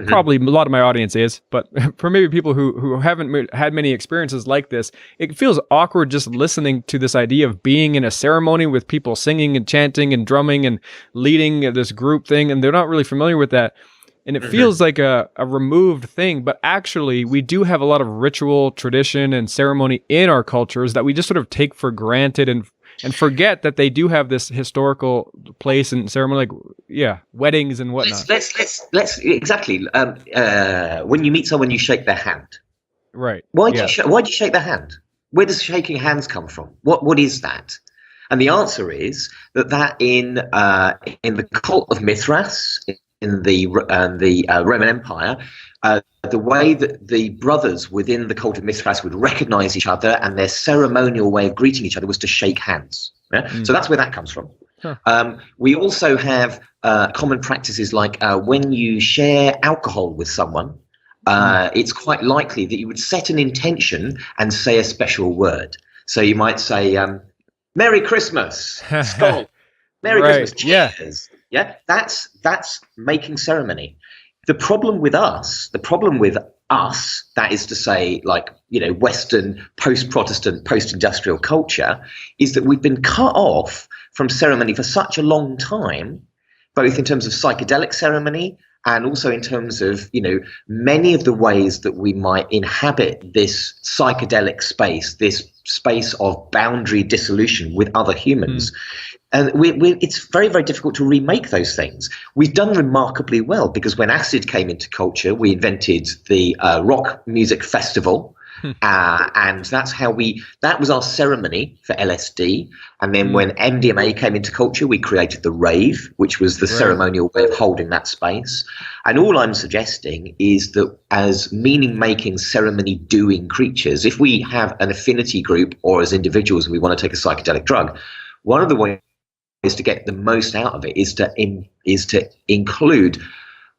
probably a lot of my audience is, but for maybe people who haven't had many experiences like this, it feels awkward just listening to this idea of being in a ceremony with people singing and chanting and drumming and leading this group thing, and they're not really familiar with that. And it feels like a removed thing, but actually we do have a lot of ritual, tradition, and ceremony in our cultures that we just sort of take for granted and forget that they do have this historical place and ceremony, like weddings and whatnot. Let's exactly. When you meet someone, you shake their hand. Right. Why do you shake their hand? Where does shaking hands come from? What is that? And the answer is that in the cult of Mithras, in the Roman Empire, the way that the brothers within the cult of Mithras would recognize each other, and their ceremonial way of greeting each other was to shake hands. Yeah? So that's where that comes from. We also have common practices like when you share alcohol with someone, it's quite likely that you would set an intention and say a special word. So you might say, Merry Christmas, Skull. Merry Christmas, cheers. Yeah, that's making ceremony. The problem with us, that is to say, like, Western post-Protestant, post-industrial culture, is that we've been cut off from ceremony for such a long time, both in terms of psychedelic ceremony and also in terms of, many of the ways that we might inhabit this psychedelic space, this space of boundary dissolution with other humans. And it's very, very difficult to remake those things. We've done remarkably well because when acid came into culture, we invented the rock music festival. And that was our ceremony for LSD. And then when MDMA came into culture, we created the rave, which was the ceremonial way of holding that space. And all I'm suggesting is that as meaning-making, ceremony-doing creatures, if we have an affinity group or as individuals we want to take a psychedelic drug, one of the ways to get the most out of it is to include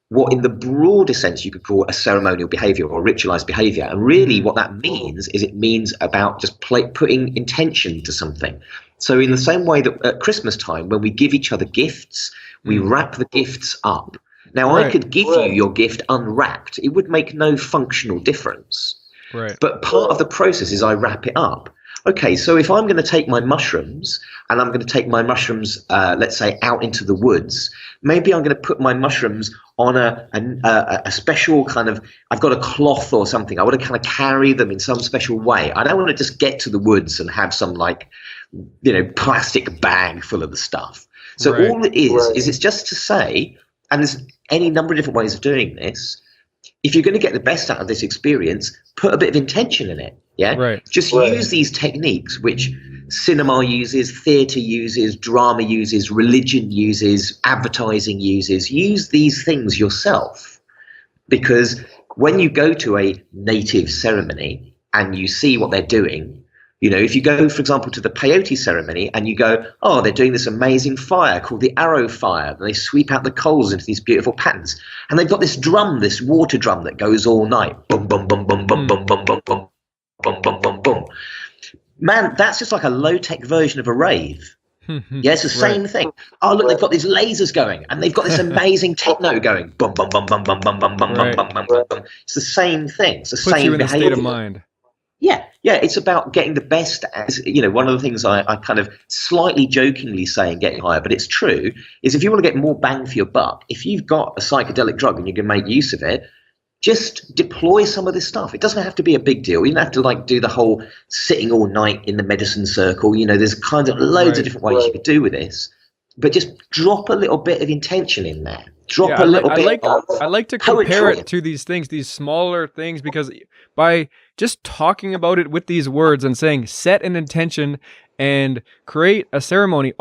what in the broader sense you could call a ceremonial behavior or ritualized behavior. And really what that means is it means about just putting intention to something. So in the same way that at Christmas time, when we give each other gifts, we wrap the gifts up. Now, I could give you your gift unwrapped. It would make no functional difference. But part of the process is I wrap it up. Okay, so if I'm going to take my mushrooms and I'm going to take my mushrooms, let's say, out into the woods, maybe I'm going to put my mushrooms on a special kind of, I've got a cloth or something. I want to kind of carry them in some special way. I don't want to just get to the woods and have some plastic bag full of the stuff. So all it is it's just to say, and there's any number of different ways of doing this, if you're going to get the best out of this experience, put a bit of intention in it. Just use these techniques which cinema uses, theatre uses, drama uses, religion uses, advertising uses. Use these things yourself, because when you go to a native ceremony and you see what they're doing, if you go, for example, to the peyote ceremony and you go, oh, they're doing this amazing fire called the arrow fire, and they sweep out the coals into these beautiful patterns, and they've got this drum, this water drum that goes all night, boom, boom, boom, boom, boom, boom, boom, boom, boom. Boom, boom, boom, boom. Man, that's just like a low-tech version of a rave. It's the same thing. Oh, look, they've got these lasers going, and they've got this amazing techno going. Boom, boom, boom, boom, boom, boom, boom, boom, boom, boom, boom, boom, boom. It's the same thing. It's the same you in behavior. a state of mind. Yeah. It's about getting the best. As one of the things I kind of slightly jokingly say in Getting Higher, but it's true, is if you want to get more bang for your buck, if you've got a psychedelic drug and you can make use of it, just deploy some of this stuff. It doesn't have to be a big deal. You don't have to do the whole sitting all night in the medicine circle. There's kind of loads of different ways you could do with this, but just drop a little bit of intention in there. Drop a little bit. I like to compare it to these things, these smaller things, because by just talking about it with these words and saying set an intention and create a ceremony,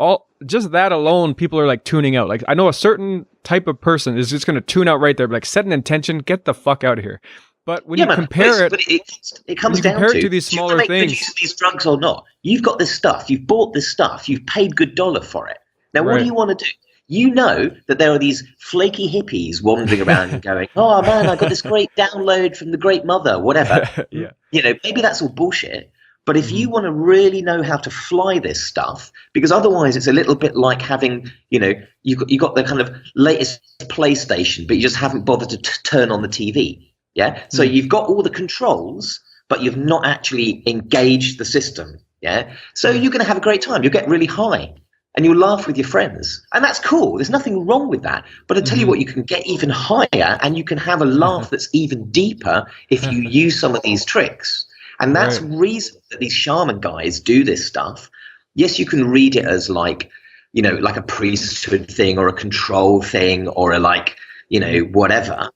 just that alone, people are tuning out. I know a certain type of person is just going to tune out right there, set an intention, get the fuck out of here. But when you compare it comes down to these smaller things, use these drugs or not. You've got this stuff, you've bought this stuff, you've paid good dollar for it. Now, what do you want to do? you know that there are these flaky hippies wandering around and going, oh man, I got this great download from the great mother, whatever. Yeah. You know, maybe that's all bullshit. But if you want to really know how to fly this stuff, because otherwise it's a little bit like having, you know, you got the kind of latest PlayStation, but you just haven't bothered to turn on the TV. Yeah. So you've got all the controls, but you've not actually engaged the system. Yeah. So you're going to have a great time. You'll get really high and you'll laugh with your friends. And that's cool. There's nothing wrong with that. But I tell you what, you can get even higher and you can have a laugh that's even deeper if you use some of these tricks. And that's the reason that these shaman guys do this stuff. Yes, you can read it as like, you know, like a priesthood thing or a control thing or a like, you know, whatever.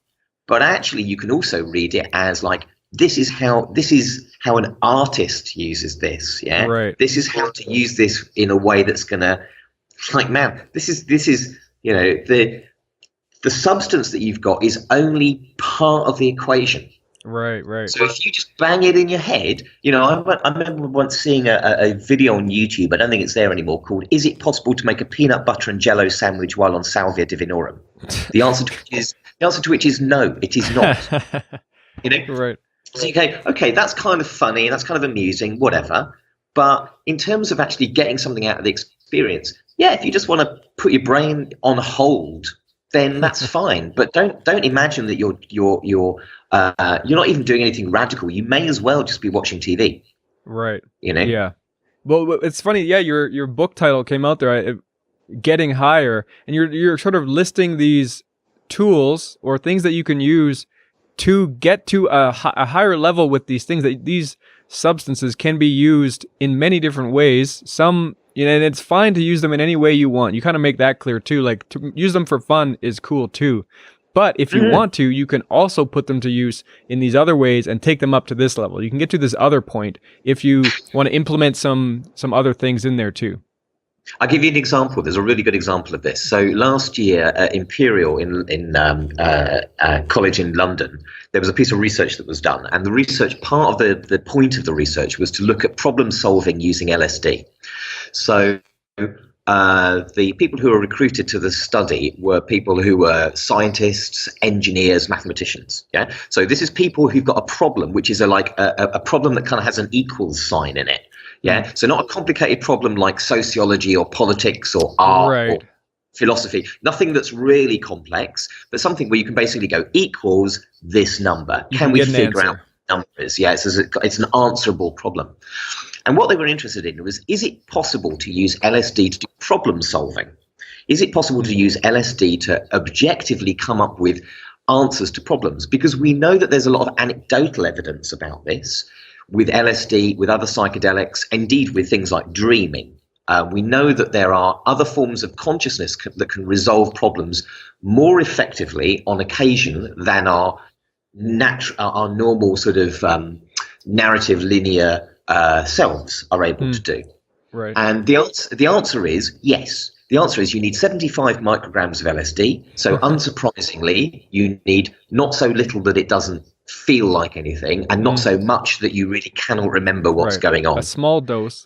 But actually you can also read it as like, this is how an artist uses this. Yeah. Right. This is how to use this in a way that's going to, like, man, this is, you know, the substance that you've got is only part of the equation. Right. So if you just bang it in your head, you know, I remember once seeing a video on YouTube, I don't think it's there anymore, called "Is it possible to make a peanut butter and jello sandwich while on Salvia Divinorum?" The answer to which is no, it is not. You know, Right. So you go, okay, that's kind of funny, that's kind of amusing, whatever. But in terms of actually getting something out of the experience, yeah, if you just want to put your brain on hold, then that's fine. But don't imagine that you're not even doing anything radical. You may as well just be watching TV. Right. You know? Yeah. Well, it's funny. Yeah, your book title came out there, Getting Higher, and you're sort of listing these tools or things that you can use to get to a higher level with these things. That these substances can be used in many different ways. Some, you know, and it's fine to use them in any way you want. You kind of make that clear too. Like, to use them for fun is cool too. But if you want to, you can also put them to use in these other ways and take them up to this level. You can get to this other point if you want to implement some other things in there too. I'll give you an example. There's a really good example of this. So last year at Imperial in college in London, there was a piece of research that was done. And the research, part of the point of the research was to look at problem solving using LSD. So the people who were recruited to the study were people who were scientists, engineers, mathematicians. Yeah. So this is people who've got a problem, which is a problem that kind of has an equals sign in it. Yeah. So not a complicated problem like sociology or politics or art or philosophy. Nothing that's really complex, but something where you can basically go equals this number. Can we figure out numbers? Yeah. It's an answerable problem. And what they were interested in was, is it possible to use LSD to do problem solving? Is it possible to use LSD to objectively come up with answers to problems? Because we know that there's a lot of anecdotal evidence about this with LSD, with other psychedelics, indeed with things like dreaming. We know that there are other forms of consciousness that can resolve problems more effectively on occasion than our normal sort of narrative linear selves are able to do. Right. And the answer is yes. The answer is you need 75 micrograms of LSD. So unsurprisingly, you need not so little that it doesn't feel like anything, and not so much that you really cannot remember what's going on. A small dose.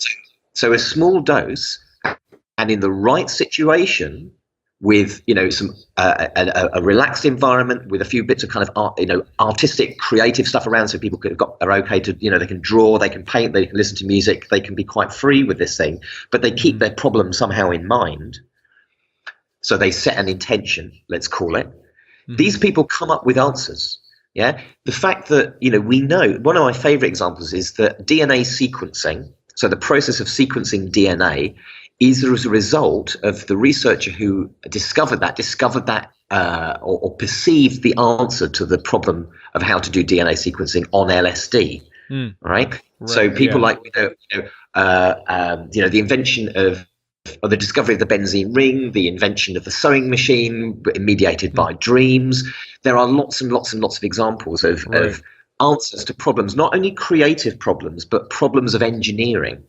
So a small dose, and in the right situation, with, you know, some a relaxed environment with a few bits of kind of art, you know, artistic, creative stuff around, so people are okay to, you know, they can draw, they can paint, they can listen to music, they can be quite free with this thing, but they keep their problem somehow in mind. So they set an intention, let's call it. These people come up with answers. Yeah, the fact that, you know, we know, one of my favorite examples is that DNA sequencing, so the process of sequencing DNA, is as a result of the researcher who discovered that or perceived the answer to the problem of how to do DNA sequencing on LSD. Right? So people like, the invention of the discovery of the benzene ring, the invention of the sewing machine mediated by dreams. There are lots and lots and lots of examples of answers to problems, not only creative problems, but problems of engineering.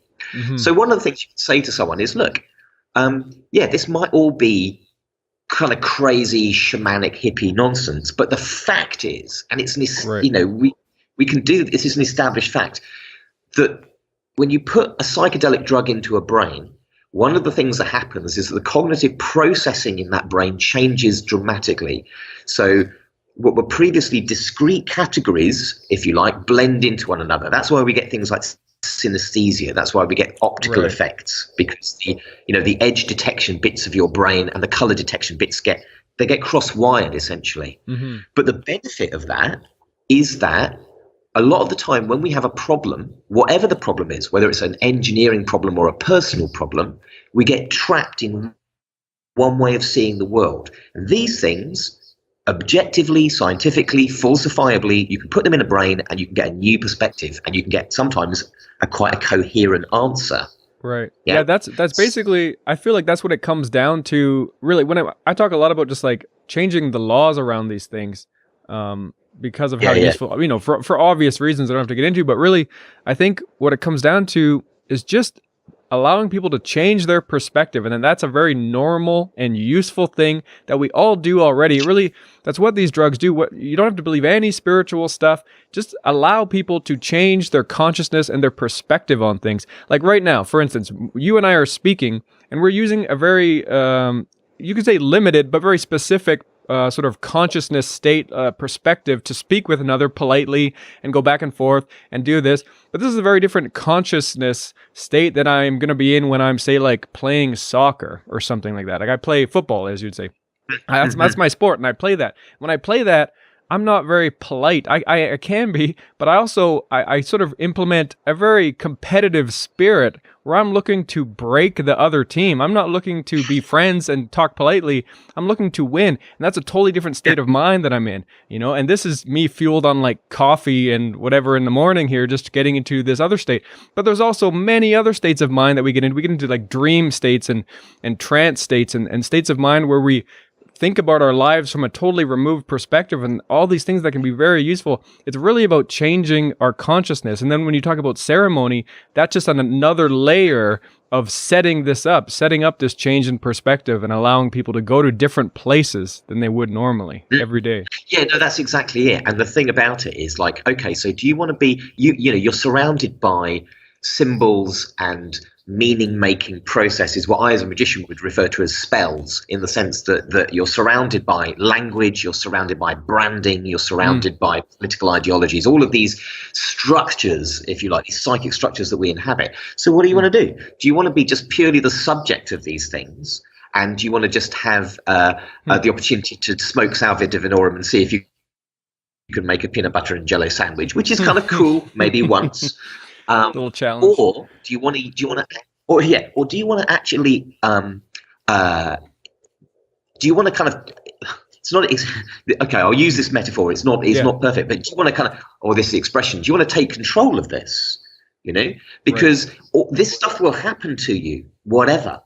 So one of the things you can say to someone is, look, this might all be kind of crazy, shamanic, hippie nonsense, but the fact is, and it's, you know, we can do this, is an established fact, that when you put a psychedelic drug into a brain, one of the things that happens is that the cognitive processing in that brain changes dramatically. So what were previously discrete categories, if you like, blend into one another. That's why we get things like synesthesia. That's why we get optical effects, because the edge detection bits of your brain and the color detection bits get cross-wired essentially. But the benefit of that is that a lot of the time when we have a problem, whatever the problem is, whether it's an engineering problem or a personal problem, we get trapped in one way of seeing the world. And these things, objectively, scientifically, falsifiably, you can put them in a brain and you can get a new perspective, and you can get sometimes quite a coherent answer. Right. Yeah, that's basically, I feel like that's what it comes down to. Really, when I talk a lot about just like changing the laws around these things, because of how useful, for obvious reasons I don't have to get into, but really, I think what it comes down to is just allowing people to change their perspective. And then that's a very normal and useful thing that we all do already. Really, that's what these drugs do. You don't have to believe any spiritual stuff. Just allow people to change their consciousness and their perspective on things. Like right now, for instance, you and I are speaking, and we're using a very, you could say limited, but very specific sort of consciousness state perspective to speak with another politely and go back and forth and do this. But this is a very different consciousness state that I'm going to be in when I'm, say, like playing soccer or something like that. Like I play football, as you'd say. That's my sport, and I play that. When I play that, I'm not very polite. I can be, but I sort of implement a very competitive spirit where I'm looking to break the other team. I'm not looking to be friends and talk politely. I'm looking to win. And that's a totally different state of mind that I'm in, and this is me fueled on like coffee and whatever in the morning here, just getting into this other state. But there's also many other states of mind that we get into. We get into like dream states and trance states and states of mind where we think about our lives from a totally removed perspective, and all these things that can be very useful. It's really about changing our consciousness. And then when you talk about ceremony, that's just on another layer of setting up this change in perspective and allowing people to go to different places than they would normally every day. Yeah, no, that's exactly it. And the thing about it is like, okay, so do you want to be, you're surrounded by symbols and meaning-making processes, what I as a magician would refer to as spells, in the sense that you're surrounded by language, you're surrounded by branding, you're surrounded by political ideologies, all of these structures, if you like, these psychic structures that we inhabit. So what do you want to do? Do you want to be just purely the subject of these things? And do you want to just have the opportunity to smoke Salvia Divinorum and see if you can make a peanut butter and jello sandwich, which is kind of cool, maybe once. Little challenge. Or do you want to actually do you want to kind of, okay, I'll use this metaphor, it's not perfect, but do you want to kind of, or this expression, do you want to take control of this, because this stuff will happen to you, whatever.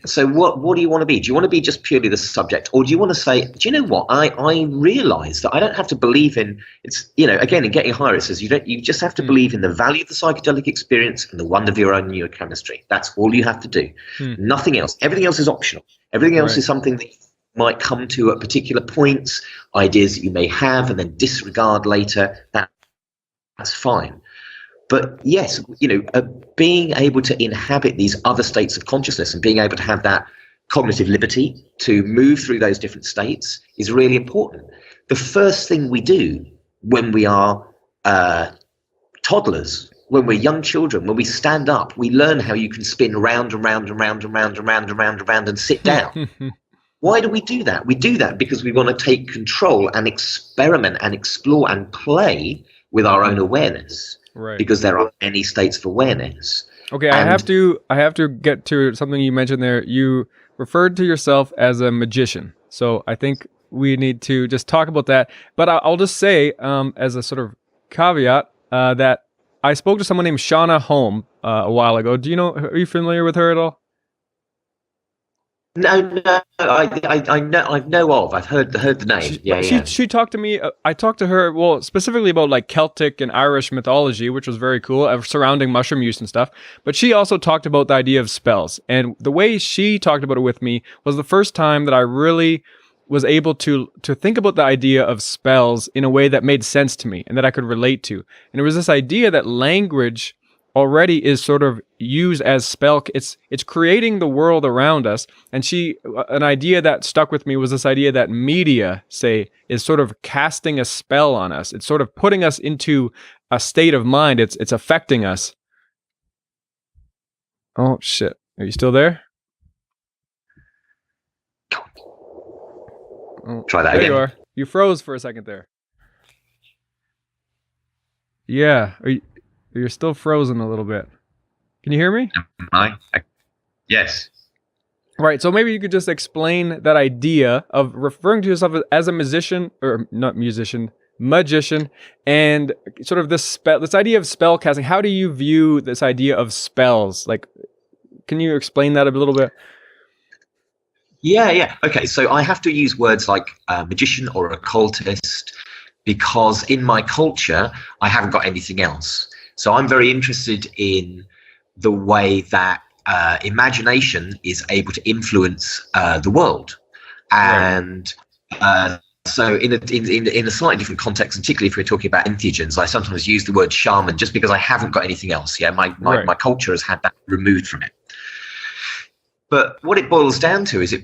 So what do you want to be? Do you want to be just purely the subject, or do you want to say, do you know what, I realize that I don't have to believe in, it's, again, in Getting Higher it says you just have to believe in the value of the psychedelic experience and the wonder of your own neurochemistry. That's all you have to do. Nothing else. Everything else is optional. Everything else is something that you might come to at particular points, ideas that you may have and then disregard later. That's fine. But yes, being able to inhabit these other states of consciousness and being able to have that cognitive liberty to move through those different states is really important. The first thing we do when we are toddlers, when we're young children, when we stand up, we learn how you can spin round and round and round and round and round and round and round and sit down. Why do we do that? We do that because we want to take control and experiment and explore and play with our own awareness. Right. Because there are many states of awareness. Okay, I have to get to something you mentioned there. You referred to yourself as a magician, so I think we need to just talk about that. But I'll just say, as a sort of caveat, that I spoke to someone named Shauna Holm a while ago. Are you familiar with her at all? No, I know of. I've heard the name. She talked to me. I talked to her, well, specifically about like Celtic and Irish mythology, which was very cool, surrounding mushroom use and stuff. But she also talked about the idea of spells, and the way she talked about it with me was the first time that I really was able to think about the idea of spells in a way that made sense to me and that I could relate to. And it was this idea that language already is sort of used as spell. It's creating the world around us. And an idea that stuck with me was this idea that media, say, is sort of casting a spell on us. It's sort of putting us into a state of mind. It's affecting us. Oh shit! Are you still there? Oh, Try that there again. you are. You froze for a second there. Yeah. You're still frozen a little bit. Can you hear me? Am I? Yes. Right. So maybe you could just explain that idea of referring to yourself as a musician, or not musician, magician, and sort of this idea of spell casting. How do you view this idea of spells? Like, can you explain that a little bit? Yeah. Okay. So I have to use words like magician or occultist because in my culture, I haven't got anything else. So I'm very interested in the way that imagination is able to influence the world. And so in a slightly different context, and particularly if we're talking about entheogens, I sometimes use the word shaman just because I haven't got anything else. Yeah, my culture has had that removed from it. But what it boils down to is a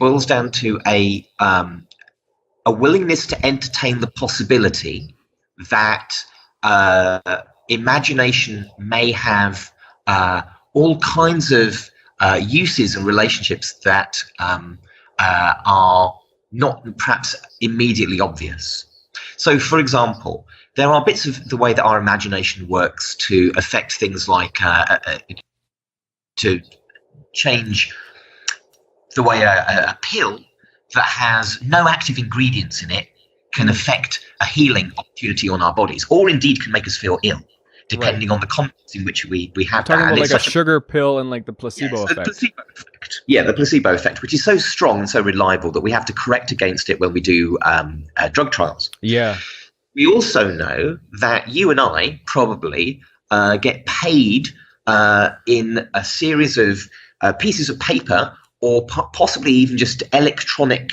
willingness to entertain the possibility that imagination may have all kinds of uses and relationships that are not perhaps immediately obvious. So, for example, there are bits of the way that our imagination works to affect things like to change the way a pill that has no active ingredients in it can affect a healing opportunity on our bodies, or indeed can make us feel ill, depending on the context in which we have talking that. About like a sugar pill and like the placebo effect. The placebo effect. Yeah, the placebo effect, which is so strong and so reliable that we have to correct against it when we do drug trials. Yeah. We also know that you and I probably get paid in a series of pieces of paper or possibly even just electronic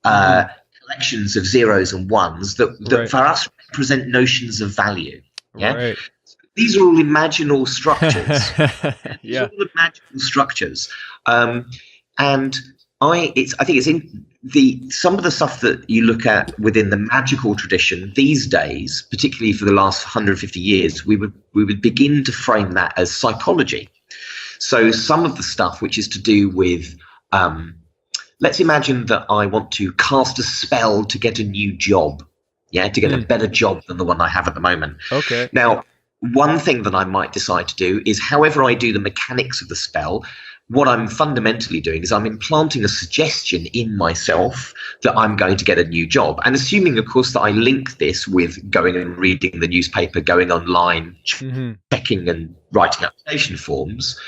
collections of zeros and ones that for us represent notions of value. Yeah. Right. These are all imaginal structures. Yeah. All imaginal structures. And I think it's in some of the stuff that you look at within the magical tradition these days, particularly for the last 150 years, we would begin to frame that as psychology. So some of the stuff which is to do with let's imagine that I want to cast a spell to get a new job, to get a better job than the one I have at the moment. Okay. Now, one thing that I might decide to do is, however I do the mechanics of the spell, what I'm fundamentally doing is I'm implanting a suggestion in myself that I'm going to get a new job. And assuming, of course, that I link this with going and reading the newspaper, going online, checking and writing application forms,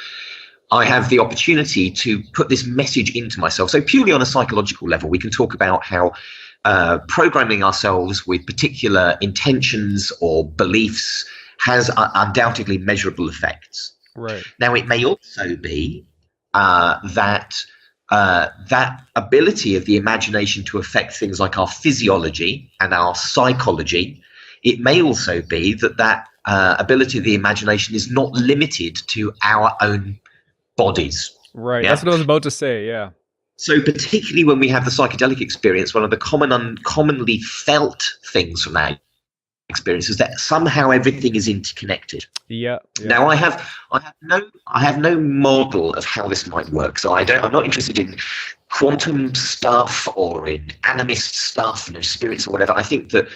I have the opportunity to put this message into myself. So purely on a psychological level, we can talk about how programming ourselves with particular intentions or beliefs has undoubtedly measurable effects. Right. Now, it may also be that ability of the imagination to affect things like our physiology and our psychology. It may also be that ability of the imagination is not limited to our own bodies. Right. That's what I was about to say. Yeah. So particularly when we have the psychedelic experience, one of the commonly felt things from that experience is that somehow everything is interconnected. Yeah. Now I have no model of how this might work. So I'm not interested in quantum stuff or in animist stuff and spirits or whatever. I think that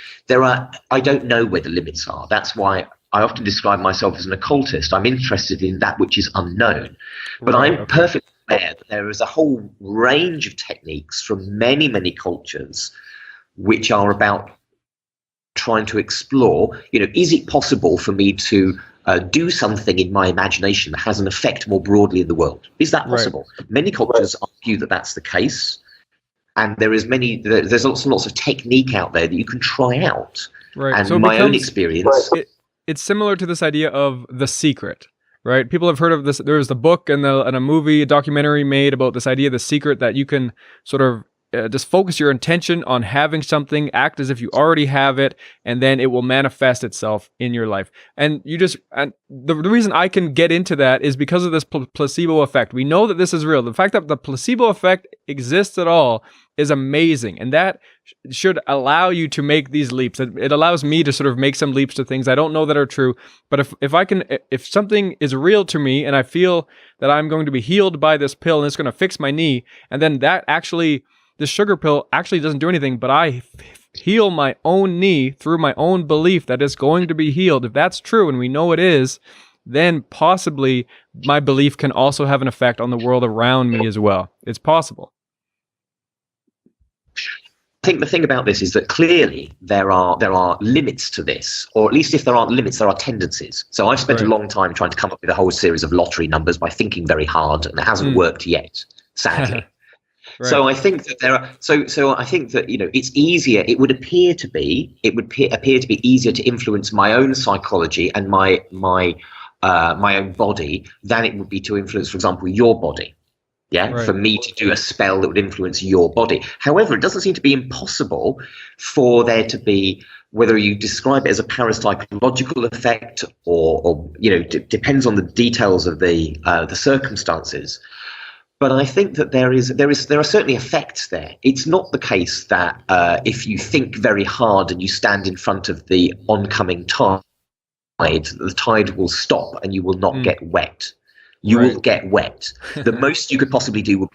I don't know where the limits are. That's why I often describe myself as an occultist. I'm interested in that which is unknown. But I'm perfectly aware that there is a whole range of techniques from many, many cultures which are about trying to explore, is it possible for me to do something in my imagination that has an effect more broadly in the world? Is that possible? Right. Many cultures argue that that's the case. And there's lots and lots of technique out there that you can try out. Right. And so my own experience... It's similar to this idea of The Secret, right? People have heard of this. There was the book and a movie, a documentary made about this idea of The Secret, that you can sort of just focus your intention on having something, act as if you already have it, and then it will manifest itself in your life. And the reason I can get into that is because of this placebo effect. We know that this is real. The fact that the placebo effect exists at all is amazing, and that should allow you to make these leaps. It allows me to sort of make some leaps to things I don't know that are true. But if something is real to me and I feel that I'm going to be healed by this pill and it's going to fix my knee, and then this sugar pill actually doesn't do anything, but I heal my own knee through my own belief that it's going to be healed. If that's true, and we know it is, then possibly my belief can also have an effect on the world around me as well. It's possible. I think the thing about this is that clearly there are limits to this, or at least if there aren't limits, there are tendencies. So I've spent a long time trying to come up with a whole series of lottery numbers by thinking very hard, and it hasn't worked yet, sadly. Right. So I think that there are. So I think that it's easier. It would appear to be easier to influence my own psychology and my own body than it would be to influence, for example, your body. Yeah, right. For me to do a spell that would influence your body. However, it doesn't seem to be impossible for there to be, whether you describe it as a parapsychological effect or depends on the details of the circumstances. But I think that there are certainly effects there. It's not the case that if you think very hard and you stand in front of the oncoming tide, the tide will stop and you will not get wet. You will get wet. The most you could possibly do would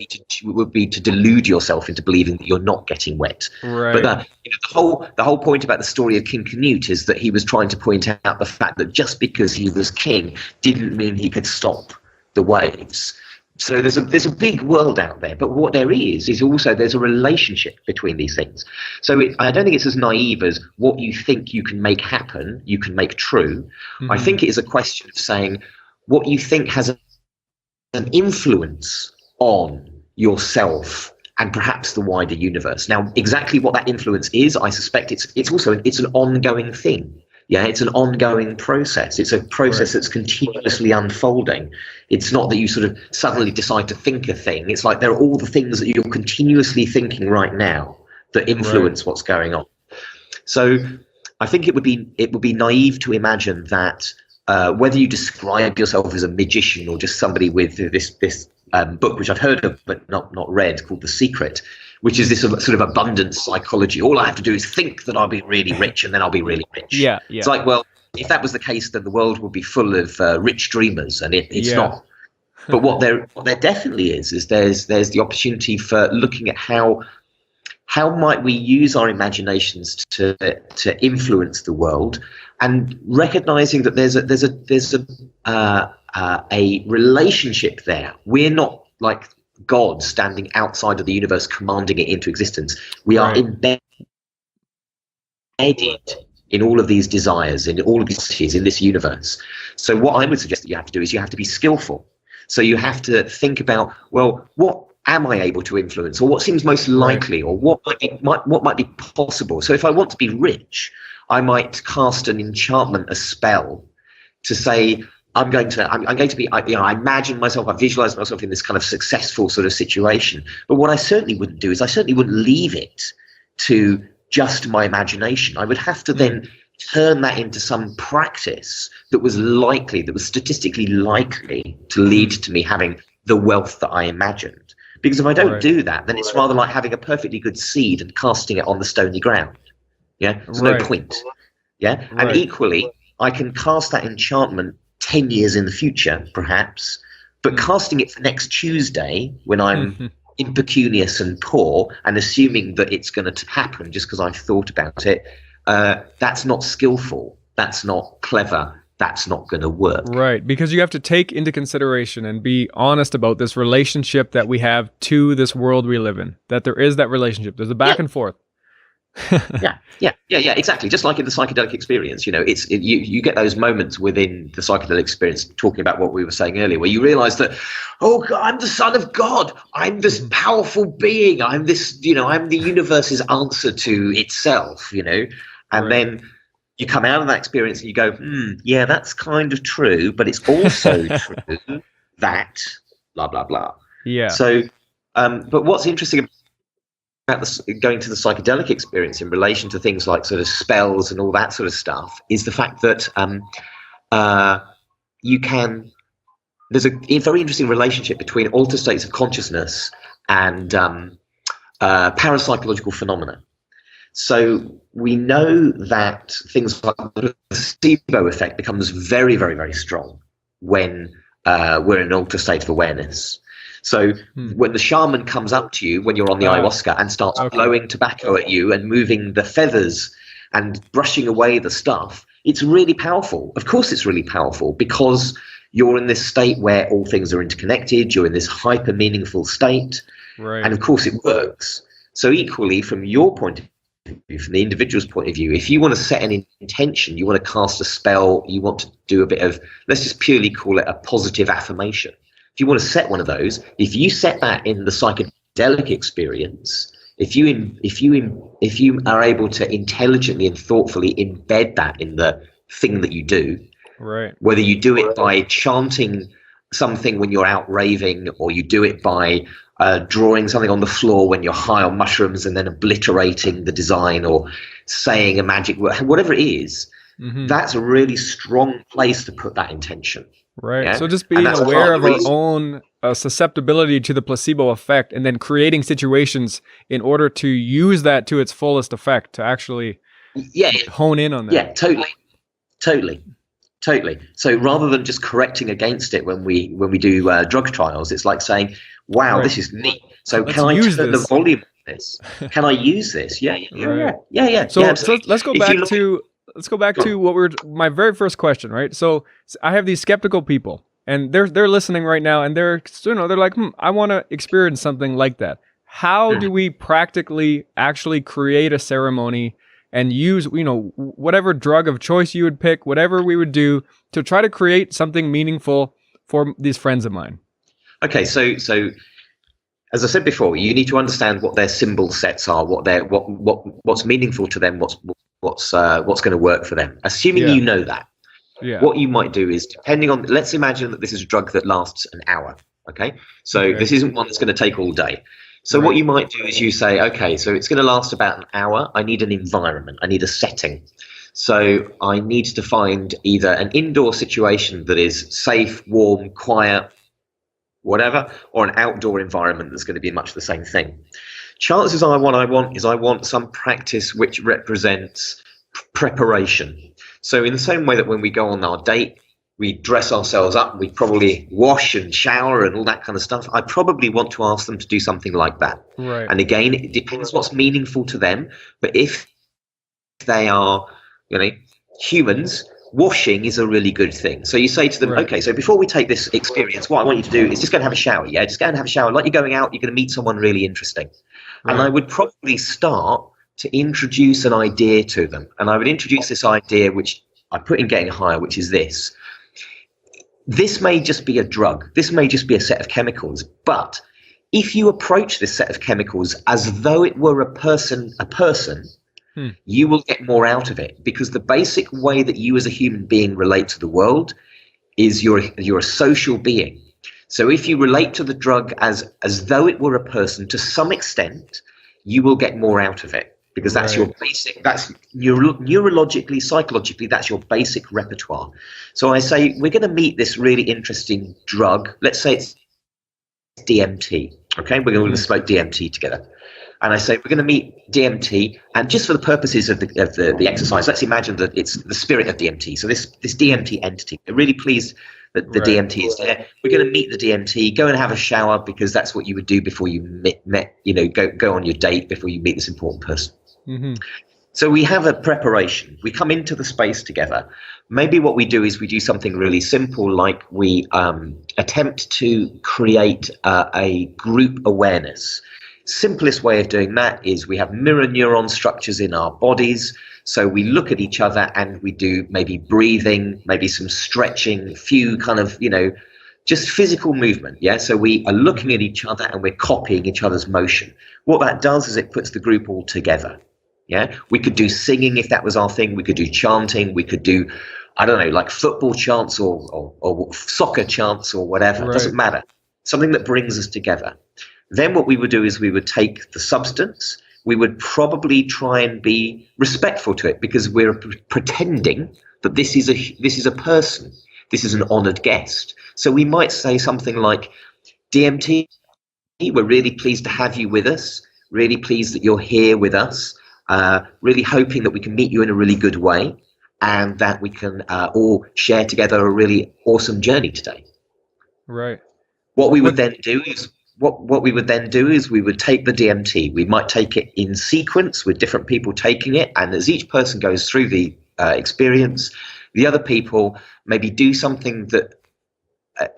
be to delude yourself into believing that you're not getting wet. Right. But the whole point about the story of King Canute is that he was trying to point out the fact that just because he was king didn't mean he could stop the waves. So there's a big world out there, but what there is also there's a relationship between these things. So I don't think it's as naive as what you think you can make happen, you can make true. Mm-hmm. I think it is a question of saying what you think has an influence on yourself and perhaps the wider universe. Now, exactly what that influence is, I suspect it's an ongoing thing. Yeah, it's an ongoing process. It's a process that's continuously unfolding. It's not that you sort of suddenly decide to think a thing. It's like there are all the things that you're continuously thinking right now that influence what's going on. So I think it would be naive to imagine that whether you describe yourself as a magician or just somebody with this book, which I've heard of but not read, called The Secret, which is this sort of abundance psychology. All I have to do is think that I'll be really rich and then I'll be really rich. Yeah. It's like, well, if that was the case, then the world would be full of rich dreamers, and it's not. But what there definitely is there's the opportunity for looking at how might we use our imaginations to influence the world, and recognizing that there's a relationship there. We're not like God standing outside of the universe commanding it into existence. We are embedded in all of these desires, in all of these cities, in this universe. So what I would suggest that you have to do is you have to be skillful. So you have to think about, well, what am I able to influence, or what seems most likely, or what might be possible. So if I want to be rich, I might cast an enchantment, a spell, to say I'm going to be. I imagine myself, I visualize myself in this kind of successful sort of situation. But what I certainly wouldn't do is I certainly wouldn't leave it to just my imagination. I would have to then turn that into some practice that was statistically likely to lead to me having the wealth that I imagined. Because if I don't do that, then it's rather like having a perfectly good seed and casting it on the stony ground. Yeah, there's no point. Yeah, and equally, I can cast that enchantment 10 years in the future, perhaps, but casting it for next Tuesday when I'm impecunious and poor and assuming that it's going to happen just because I've thought about it, that's not skillful. That's not clever. That's not going to work. Right, because you have to take into consideration and be honest about this relationship that we have to this world we live in, that there is that relationship. There's a back and forth. Yeah, exactly. Just like in the psychedelic experience, you get those moments within the psychedelic experience, talking about what we were saying earlier, where you realize that, oh God, I'm the son of God. I'm this powerful being. I'm this, I'm the universe's answer to itself, and then you come out of that experience and you go, yeah, that's kind of true, but it's also true that blah, blah, blah. Yeah. So, but what's interesting going to the psychedelic experience in relation to things like sort of spells and all that sort of stuff is the fact that there's a very interesting relationship between altered states of consciousness and parapsychological phenomena. So we know that things like the placebo effect becomes very, very, very strong when we're in an altered state of awareness. So when the shaman comes up to you when you're on the ayahuasca and starts blowing tobacco at you and moving the feathers and brushing away the stuff, it's really powerful. Of course it's really powerful because you're in this state where all things are interconnected, you're in this hyper meaningful state, and of course it works. So equally, from your point of view, from the individual's point of view, if you want to set an intention, you want to cast a spell, you want to do a bit of, let's just purely call it a positive affirmation. If you want to set one of those, if you set that in the psychedelic experience, if you are able to intelligently and thoughtfully embed that in the thing that you do, whether you do it by chanting something when you're out raving, or you do it by drawing something on the floor when you're high on mushrooms and then obliterating the design, or saying a magic word, whatever it is, that's a really strong place to put that intention. Yeah? So just being aware of our own susceptibility to the placebo effect, and then creating situations in order to use that to its fullest effect, to actually hone in on that. Yeah, totally. So rather than just correcting against it when we do drug trials, it's like saying, wow, this is neat. So can I turn the volume of this? Can I use this? Yeah. So let's go back to my very first question, right? So I have these skeptical people, and they're listening right now, and they're like, I want to experience something like that. How do we practically actually create a ceremony and use, whatever drug of choice you would pick, whatever we would do to try to create something meaningful for these friends of mine? Okay, so as I said before, you need to understand what their symbol sets are, what's meaningful to them, what's going to work for them. Assuming you know that, what you might do is, depending on, let's imagine that this is a drug that lasts an hour. Okay, so this isn't one that's going to take all day. So what you might do is you say, okay, so it's going to last about an hour. I need an environment. I need a setting. So I need to find either an indoor situation that is safe, warm, quiet, whatever, or an outdoor environment that's going to be much the same thing. Chances are what I want some practice which represents preparation. So in the same way that when we go on our date, we dress ourselves up, we probably wash and shower and all that kind of stuff, I probably want to ask them to do something like that. And again, it depends what's meaningful to them. But if they are, humans, washing is a really good thing. So you say to them, okay, so before we take this experience, what I want you to do is just go and have a shower. Yeah, just go and have a shower. Like you're going out, you're going to meet someone really interesting. And I would probably start to introduce an idea to them. And I would introduce this idea, which I put in Getting Higher, which is this. This may just be a drug. This may just be a set of chemicals. But if you approach this set of chemicals as though it were a person, you will get more out of it, because the basic way that you as a human being relate to the world is you're a social being. So if you relate to the drug as though it were a person, to some extent, you will get more out of it, because that's your basic, that's neurologically, psychologically, that's your basic repertoire. So I say, we're going to meet this really interesting drug. Let's say it's DMT. Okay, we're going to smoke DMT together. And I say, we're going to meet DMT, and just for the purposes of the exercise, let's imagine that it's the spirit of DMT. So this DMT entity, I'm really pleased that the DMT is there. We're going to meet the DMT, go and have a shower, because that's what you would do before you go on your date, before you meet this important person. So we have a preparation. We come into the space together. Maybe what we do is we do something really simple, like we attempt to create a group awareness. Simplest way of doing that is we have mirror neuron structures in our bodies. So we look at each other and we do maybe breathing, maybe some stretching, few kind of, just physical movement. Yeah. So we are looking at each other and we're copying each other's motion. What that does is it puts the group all together. Yeah. We could do singing if that was our thing. We could do chanting. We could do, I don't know, like football chants or soccer chants or whatever. It doesn't matter. Something that brings us together. Then what we would do is we would take the substance. We would probably try and be respectful to it, because we're pretending that this is a person. This is an honored guest. So we might say something like, DMT, we're really pleased to have you with us. Really pleased that you're here with us. Really hoping that we can meet you in a really good way, and that we can all share together a really awesome journey today. Right. What we would then do is we would take the DMT. We might take it in sequence with different people taking it, and as each person goes through the experience, the other people maybe do something that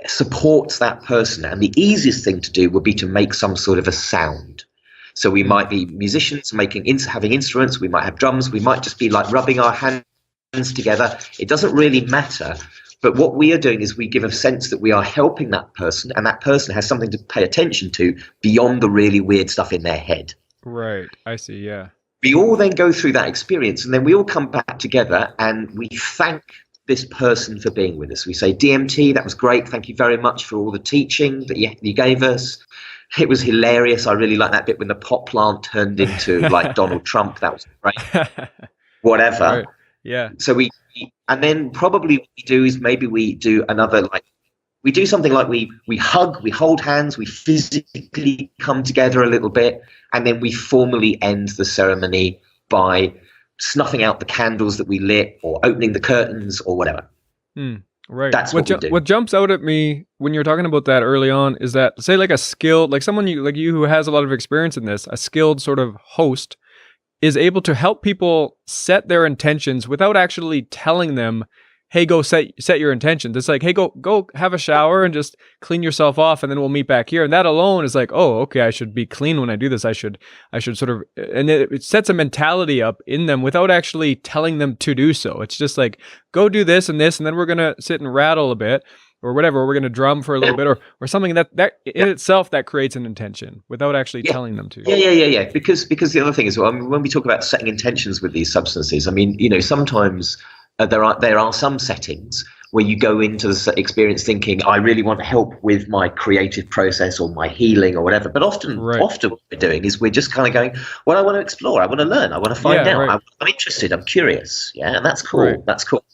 supports that person. And the easiest thing to do would be to make some sort of a sound. So we might be musicians having instruments. We might have drums. We might just be like rubbing our hands together. It doesn't really matter. But what we are doing is we give a sense that we are helping that person, and that person has something to pay attention to beyond the really weird stuff in their head. Right. I see. Yeah. We all then go through that experience, and then we all come back together and we thank this person for being with us. We say, DMT, that was great. Thank you very much for all the teaching that you gave us. It was hilarious. I really like that bit when the pot plant turned into like Donald Trump. That was great. Whatever. Right. Yeah. So and then probably what we do is maybe we do another, like, we do something like we hug, we hold hands, we physically come together a little bit, and then we formally end the ceremony by snuffing out the candles that we lit, or opening the curtains, or whatever. Right. That's what we do. What jumps out at me when you're talking about that early on is that, say, like a skilled, like someone like you who has a lot of experience in this, a skilled sort of host is able to help people set their intentions without actually telling them, hey, go set your intentions. It's like, hey, go have a shower and just clean yourself off, and then we'll meet back here. And that alone is like, oh, okay, I should be clean when I do this. I should sort of, and it sets a mentality up in them without actually telling them to do so. It's just like, go do this and this, and then we're gonna sit and rattle a bit, or whatever. We're gonna drum for a little bit, or something that in itself that creates an intention without actually telling them to. Yeah. Because the other thing is, when we talk about setting intentions with these substances, I mean, sometimes. There are some settings where you go into the experience thinking, I really want to help with my creative process or my healing or whatever. But often what we're doing is we're just kind of going, well, I want to explore, I want to learn, I want to find out, I'm interested, I'm curious. Yeah, and that's cool. Right. That's cool.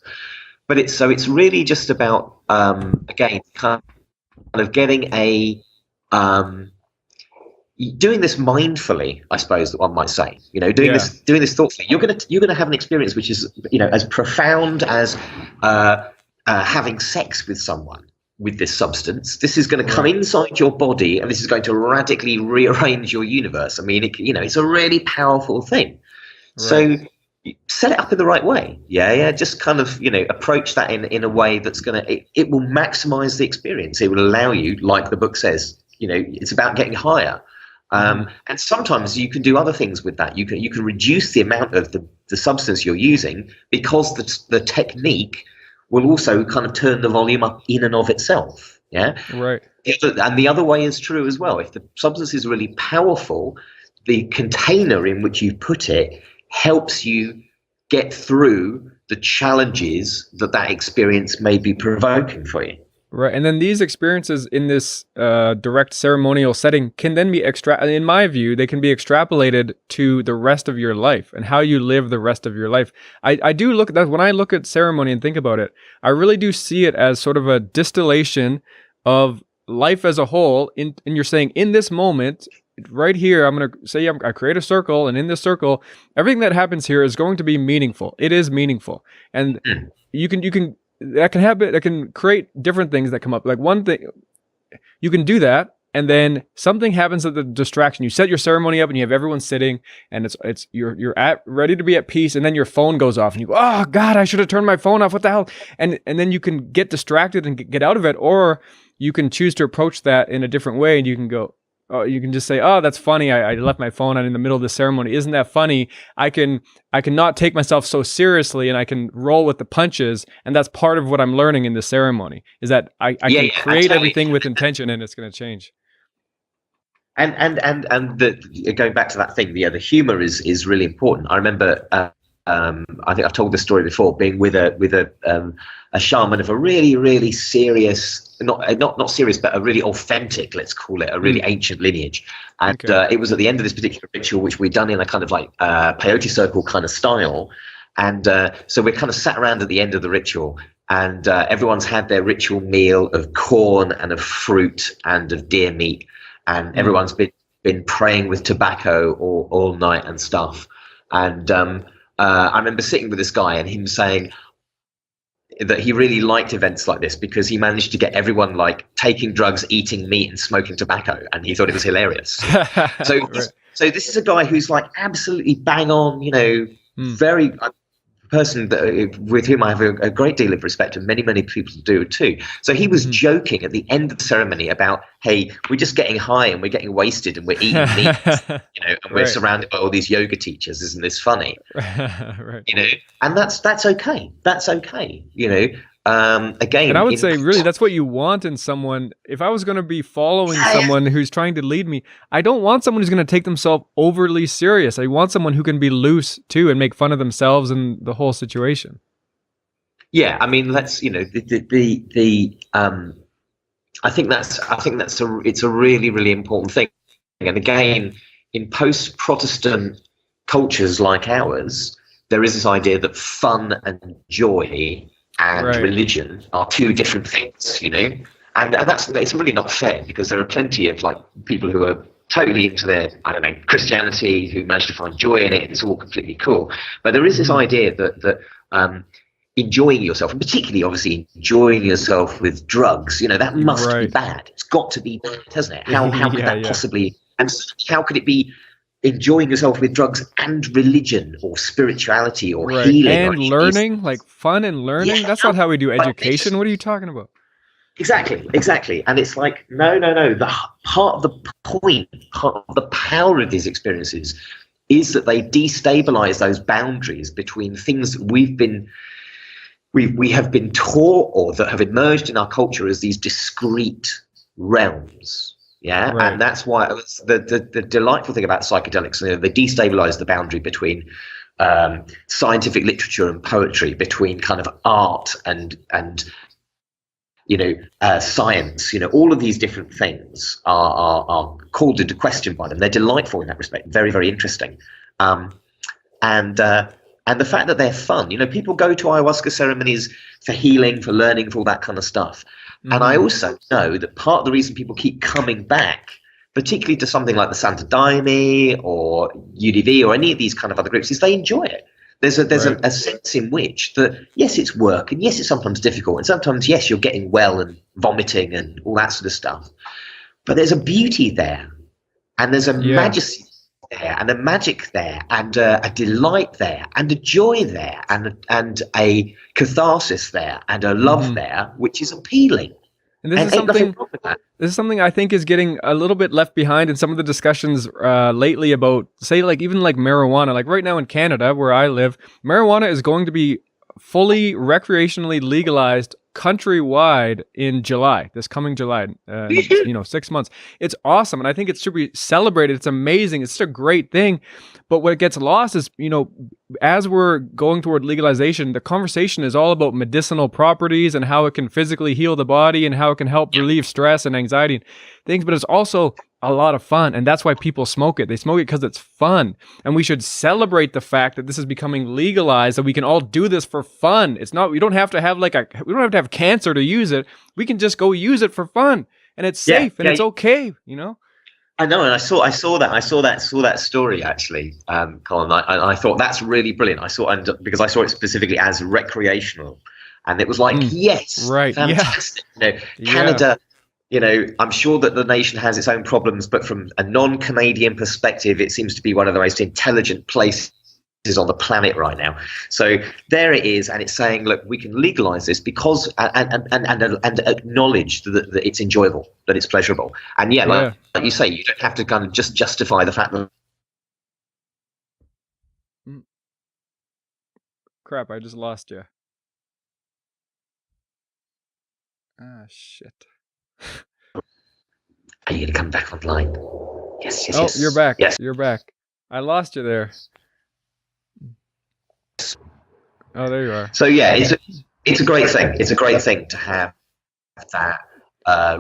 But it's really just about again, kind of getting doing this mindfully, I suppose that one might say, doing this thoughtfully. You're gonna have an experience which is, as profound as having sex with someone with this substance. This is going to come inside your body, and this is going to radically rearrange your universe. I mean, it's a really powerful thing. Right. So set it up in the right way. Yeah. Just kind of, approach that in a way that's it will maximize the experience. It will allow you, like the book says, it's about getting higher. And sometimes you can do other things with that. You can reduce the amount of the substance you're using, because the technique will also kind of turn the volume up in and of itself. Yeah. Right. And the other way is true as well. If the substance is really powerful, the container in which you put it helps you get through the challenges that experience may be provoking for you. Right. And then these experiences in this direct ceremonial setting can then be in my view, they can be extrapolated to the rest of your life and how you live the rest of your life. I do look at that when I look at ceremony and think about it, I really do see it as sort of a distillation of life as a whole. And you're saying, in this moment, right here, I'm going to say I create a circle, and in this circle, everything that happens here is going to be meaningful. It is meaningful. And you can that can happen. That can create different things that come up. Like one thing, you can do that, and then something happens at the distraction. You set your ceremony up, and you have everyone sitting, and you're ready to be at peace, and then your phone goes off, and you go, "Oh God, I should have turned my phone off. What the hell?" And then you can get distracted and get out of it, or you can choose to approach that in a different way, and you can go. You can just say, "Oh, that's funny. I left my phone on in the middle of the ceremony. Isn't that funny? I can not take myself so seriously, and I can roll with the punches." And that's part of what I'm learning in the ceremony, is that I can create everything with intention, and it's going to change. And going back to that thing, the humor is really important. I remember I think I've told this story before, being with a shaman of a really, really serious, not serious, but a really authentic, let's call it, a really ancient lineage. And it was at the end of this particular ritual, which we'd done in a kind of like peyote circle kind of style. And so we're kind of sat around at the end of the ritual, and everyone's had their ritual meal of corn and of fruit and of deer meat, and everyone's been praying with tobacco all night and stuff. And I remember sitting with this guy and him saying that he really liked events like this because he managed to get everyone like taking drugs, eating meat, and smoking tobacco, and he thought it was hilarious. So, so this is a guy who's like absolutely bang on, you know, very person with whom I have a great deal of respect, and many people do too. So he was joking at the end of the ceremony about, hey, we're just getting high and we're getting wasted and we're eating meat, you know, and we're surrounded by all these yoga teachers. Isn't this funny? You know, and that's okay. That's okay. You know, again, and I would say really that's what you want in someone. If I was going to be following someone who's trying to lead me, I don't want someone who's going to take themselves overly serious. I want someone who can be loose too and make fun of themselves and the whole situation. Yeah, I mean, let's, you know, I think it's a really, really important thing. And again, in post-Protestant cultures like ours, there is this idea that fun and joy and religion are two different things, you know, and it's really not fair, because there are plenty of like people who are totally into their, I don't know, Christianity, who manage to find joy in it. It's all completely cool, but there is this idea that enjoying yourself, and particularly obviously enjoying yourself with drugs, you know, that must be bad. It's got to be bad, hasn't it? How could that possibly? And how could it be? Enjoying yourself with drugs and religion or spirituality or healing and learning, like fun and learning. That's not how we do education. What are you talking about? Exactly. And it's like, no. The part of the point, part of the power of these experiences is that they destabilize those boundaries between things that we have been taught or that have emerged in our culture as these discrete realms. Yeah, and that's why the delightful thing about psychedelics, you know, they destabilize the boundary between scientific literature and poetry, between kind of art and you know, science. You know, all of these different things are called into question by them. They're delightful in that respect, very, very interesting, and the fact that they're fun. You know, people go to ayahuasca ceremonies for healing, for learning, for all that kind of stuff. And I also know that part of the reason people keep coming back, particularly to something like the Santa Daime or UDV or any of these kind of other groups, is they enjoy it. There's a sense in which that, yes, it's work, and yes, it's sometimes difficult, and sometimes, yes, you're getting well and vomiting and all that sort of stuff. But there's a beauty there, and there's a majesty there, and a magic there, and a delight there, and a joy there, and a catharsis there, and a love there, which is appealing. And this is something I think is getting a little bit left behind in some of the discussions lately about, say, like even like marijuana. Like right now in Canada, where I live, marijuana is going to be fully recreationally legalized countrywide in July, this coming July, 6 months. It's awesome. And I think it should be celebrated. It's amazing. It's such a great thing. But what gets lost is, you know, as we're going toward legalization, the conversation is all about medicinal properties and how it can physically heal the body and how it can help relieve stress and anxiety and things. But it's also a lot of fun. And that's why people smoke it. They smoke it because it's fun. And we should celebrate the fact that this is becoming legalized, that we can all do this for fun. It's not, we don't have to have cancer to use it. We can just go use it for fun, and it's safe and it's okay, you know? I know, and I saw that story actually, Colin. I thought that's really brilliant. Because I saw it specifically as recreational, and it was like, fantastic. You know, Canada. You know, I'm sure that the nation has its own problems, but from a non-Canadian perspective, it seems to be one of the most intelligent places on the planet right now. So there it is, and it's saying, look, we can legalize this because and acknowledge that it's enjoyable, that it's pleasurable, and like you say, you don't have to kind of just justify the fact that. Crap! I just lost you. Ah, shit. Are you going to come back online? Yes. You're back. Yes. You're back. I lost you there. Oh, there you are. So yeah, it's a great thing. It's a great thing to have that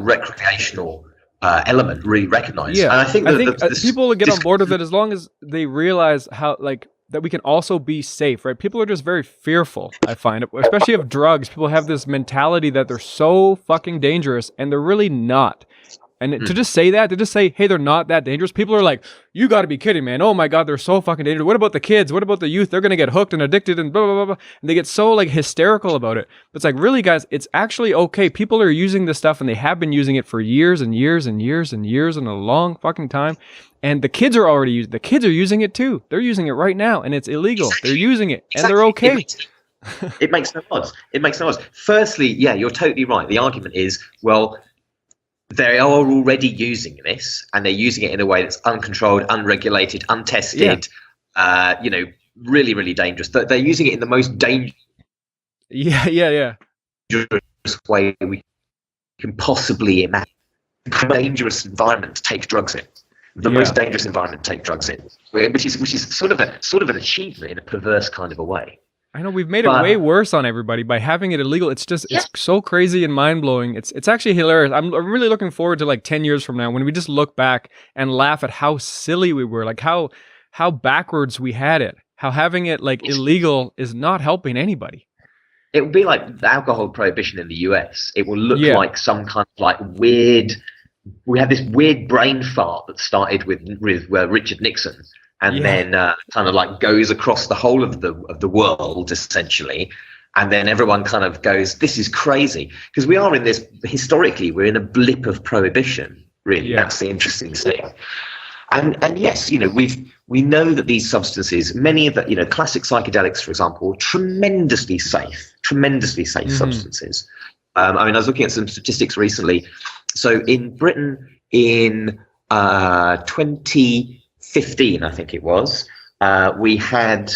recreational element really recognized. Yeah, and I think people will get on board with it as long as they realize how that we can also be safe, right? People are just very fearful, I find, especially of drugs. People have this mentality that they're so fucking dangerous, and they're really not. And to just say that, to just say, hey, they're not that dangerous, people are like, you got to be kidding, man. Oh my God, they're so fucking dangerous. What about the kids? What about the youth? They're going to get hooked and addicted and blah, blah, blah, blah. And they get so like hysterical about it. But it's like, really, guys, it's actually okay. People are using this stuff, and they have been using it for years and years and years and years and a long fucking time. And the kids are already using, the kids are using it too. They're using it right now, and it's illegal. Exactly. They're using it, and they're okay. It makes no odds. It makes no odds. Firstly, yeah, you're totally right. The argument is, well, they are already using this, and they're using it in a way that's uncontrolled, unregulated, untested, really, really dangerous. They're using it in the most dangerous way we can possibly imagine. Dangerous environment to take drugs in. The most dangerous environment to take drugs in, which is sort of an achievement in a perverse kind of a way. I know we've made it way worse on everybody by having it illegal. It's just, it's so crazy and mind blowing. It's actually hilarious. I'm really looking forward to like 10 years from now when we just look back and laugh at how silly we were, like how backwards we had it, how having it like illegal is not helping anybody. It would be like the alcohol prohibition in the US. It will look like some kind of like weird, we had this weird brain fart that started with Richard Nixon. And then kind of like goes across the whole of the world, essentially. And then everyone kind of goes, this is crazy. Because we are in this, historically, we're in a blip of prohibition, really. Yeah. That's the interesting thing. And yes, we know that these substances, many of the, classic psychedelics, for example, tremendously safe substances. I was looking at some statistics recently. So in Britain, in 2015, I think it was, we had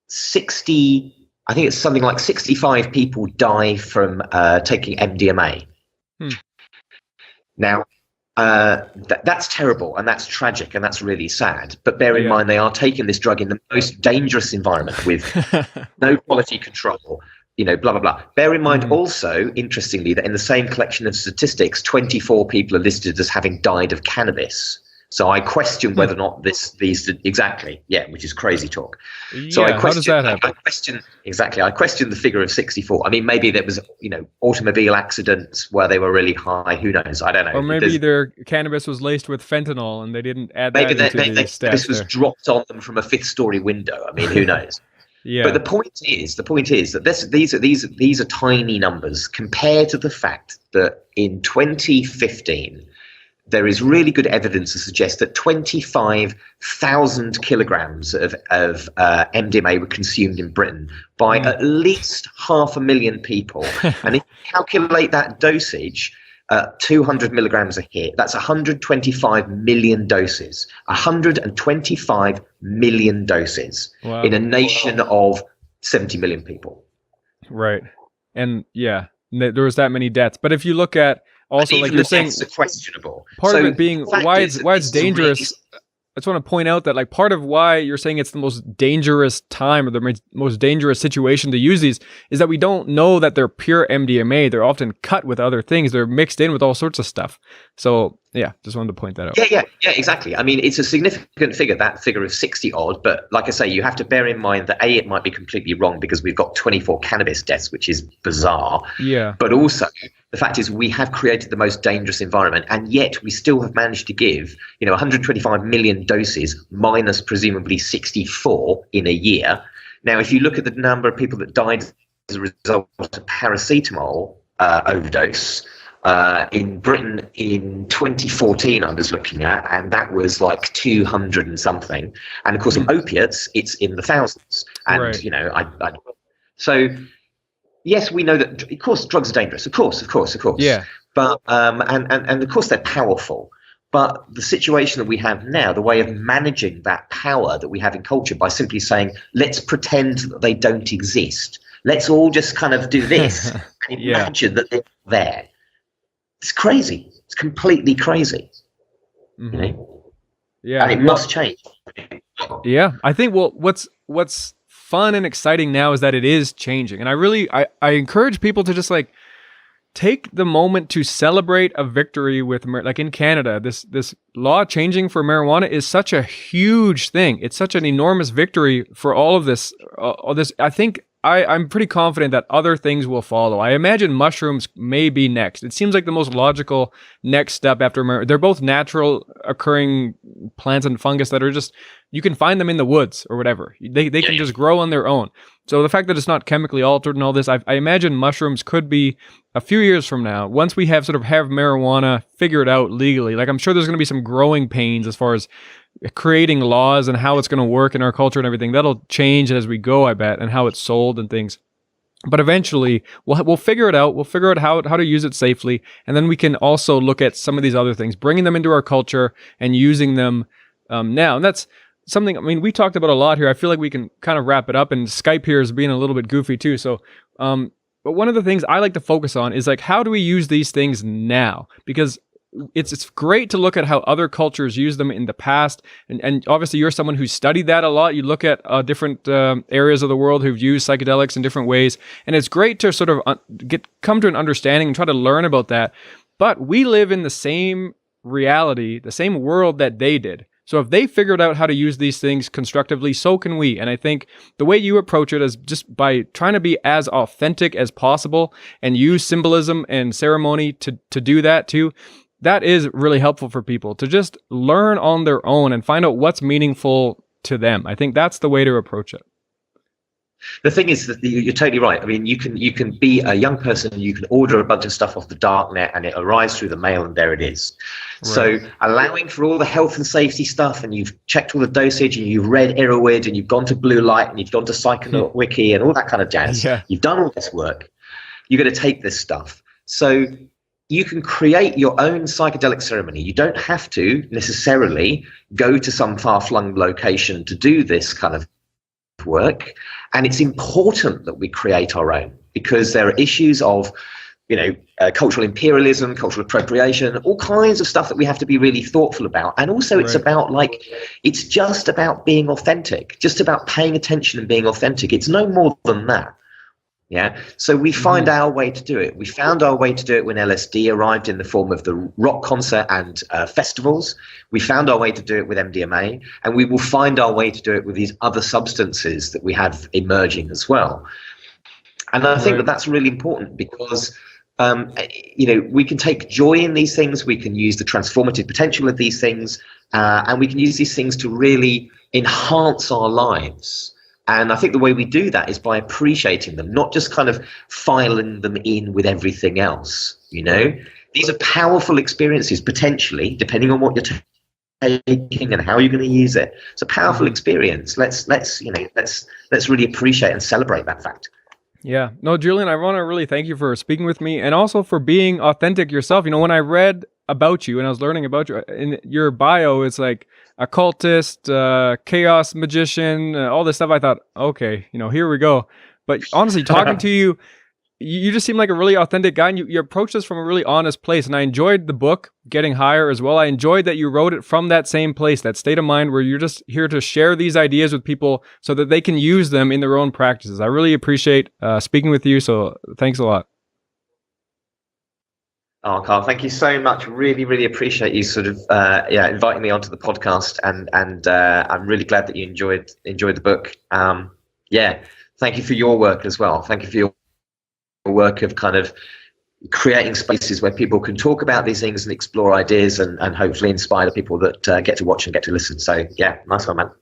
60, I think it's something like 65 people die from taking MDMA. Now, that's terrible, and that's tragic, and that's really sad. But bear in mind, they are taking this drug in the most dangerous environment with no quality control. Blah, blah, blah. Bear in mind also, interestingly, that in the same collection of statistics, 24 people are listed as having died of cannabis. So I question whether or not these exactly, which is crazy talk. So I question, how does that happen? I question the figure of 64. I mean, maybe there was, automobile accidents where they were really high. Who knows? I don't know. Or maybe their cannabis was laced with fentanyl and they didn't add that into the stats. This was dropped on them from a 5th-story window. I mean, who knows? But the point is that these are tiny numbers compared to the fact that in 2015. There is really good evidence to suggest that 25,000 kilograms of MDMA were consumed in Britain by at least 500,000 people. And if you calculate that dosage, 200 milligrams a hit, that's 125 million doses. 125 million doses in a nation of 70 million people. Right. And there was that many deaths. But if you look at also, like you're saying, are questionable. Part of it being why it's dangerous. I just want to point out that like part of why you're saying it's the most dangerous time or the most dangerous situation to use these is that we don't know that they're pure MDMA. They're often cut with other things. They're mixed in with all sorts of stuff. So just wanted to point that out. Yeah, exactly. I mean, it's a significant figure, that figure of 60 odd. But like I say, you have to bear in mind that it might be completely wrong because we've got 24 cannabis deaths, which is bizarre. Yeah. But also, the fact is we have created the most dangerous environment, and yet we still have managed to give, 125 million doses minus presumably 64 in a year. Now, if you look at the number of people that died as a result of paracetamol overdose, in Britain in 2014, I was looking at, and that was like 200 and something. And of course, in opiates, it's in the thousands. And, so... Yes, we know that, of course, drugs are dangerous. Of course. Yeah. But and of course they're powerful. But the situation that we have now, the way of managing that power that we have in culture by simply saying, let's pretend that they don't exist. Let's all just kind of do this and imagine that they're there. It's crazy. It's completely crazy. Yeah. And it must change. Yeah, I think what's fun and exciting now is that it is changing, and I encourage people to just like take the moment to celebrate a victory with like in Canada, this law changing for marijuana is such a huge thing. It's such an enormous victory for all of this. All this, I think. I'm pretty confident that other things will follow. I imagine mushrooms may be next. It seems like the most logical next step after they're both natural occurring plants and fungus that are just, you can find them in the woods or whatever. They can just grow on their own. So the fact that it's not chemically altered and all this, I imagine mushrooms could be a few years from now, once we have marijuana figured out legally. Like I'm sure there's going to be some growing pains as far as creating laws and how it's going to work in our culture and everything. That'll change as we go, I bet, and how it's sold and things. But eventually, we'll figure it out. We'll figure out how to use it safely, and then we can also look at some of these other things, bringing them into our culture and using them now. And that's something. I mean, we talked about a lot here. I feel like we can kind of wrap it up. And Skype here is being a little bit goofy too. So, but one of the things I like to focus on is like, how do we use these things now? Because it's great to look at how other cultures use them in the past, and obviously you're someone who's studied that a lot. You look at different areas of the world who've used psychedelics in different ways, and it's great to sort of come to an understanding and try to learn about that. But we live in the same reality, the same world that they did. So if they figured out how to use these things constructively, so can we. And I think the way you approach it is just by trying to be as authentic as possible and use symbolism and ceremony to do that too. That is really helpful for people to just learn on their own and find out what's meaningful to them. I think that's the way to approach it. The thing is that you're totally right. I mean, you can be a young person, you can order a bunch of stuff off the darknet and it arrives through the mail and there it is. Right. So allowing for all the health and safety stuff, and you've checked all the dosage and you've read Erowid and you've gone to Blue Light and you've gone to Psychonaut Wiki and all that kind of jazz. Yeah. You've done all this work. You're going to take this stuff. So you can create your own psychedelic ceremony. You don't have to necessarily go to some far-flung location to do this kind of work. And it's important that we create our own, because there are issues of, cultural imperialism, cultural appropriation, all kinds of stuff that we have to be really thoughtful about. And also it's about it's just about being authentic, just about paying attention and being authentic. It's no more than that. Yeah. So we find our way to do it. We found our way to do it when LSD arrived in the form of the rock concert and festivals. We found our way to do it with MDMA, and we will find our way to do it with these other substances that we have emerging as well. And I think that that's really important, because we can take joy in these things. We can use the transformative potential of these things, and we can use these things to really enhance our lives. And I think the way we do that is by appreciating them, not just kind of filing them in with everything else. These are powerful experiences, potentially, depending on what you're taking and how you're going to use it. It's a powerful experience. Let's really appreciate and celebrate that fact. Yeah. No, Julian, I want to really thank you for speaking with me and also for being authentic yourself. When I read about you and I was learning about you, in your bio, it's like occultist, chaos magician, all this stuff. I thought, okay, here we go. But honestly, talking to you, you just seem like a really authentic guy, and you approach this from a really honest place. And I enjoyed the book, Getting Higher, as well. I enjoyed that you wrote it from that same place, that state of mind where you're just here to share these ideas with people so that they can use them in their own practices. I really appreciate speaking with you. So thanks a lot. Oh, Carl, thank you so much. Really, really appreciate you sort of inviting me onto the podcast, and I'm really glad that you enjoyed the book. Thank you for your work as well. Thank you for your work of kind of creating spaces where people can talk about these things and explore ideas, and hopefully inspire the people that get to watch and get to listen. So yeah, nice one, man.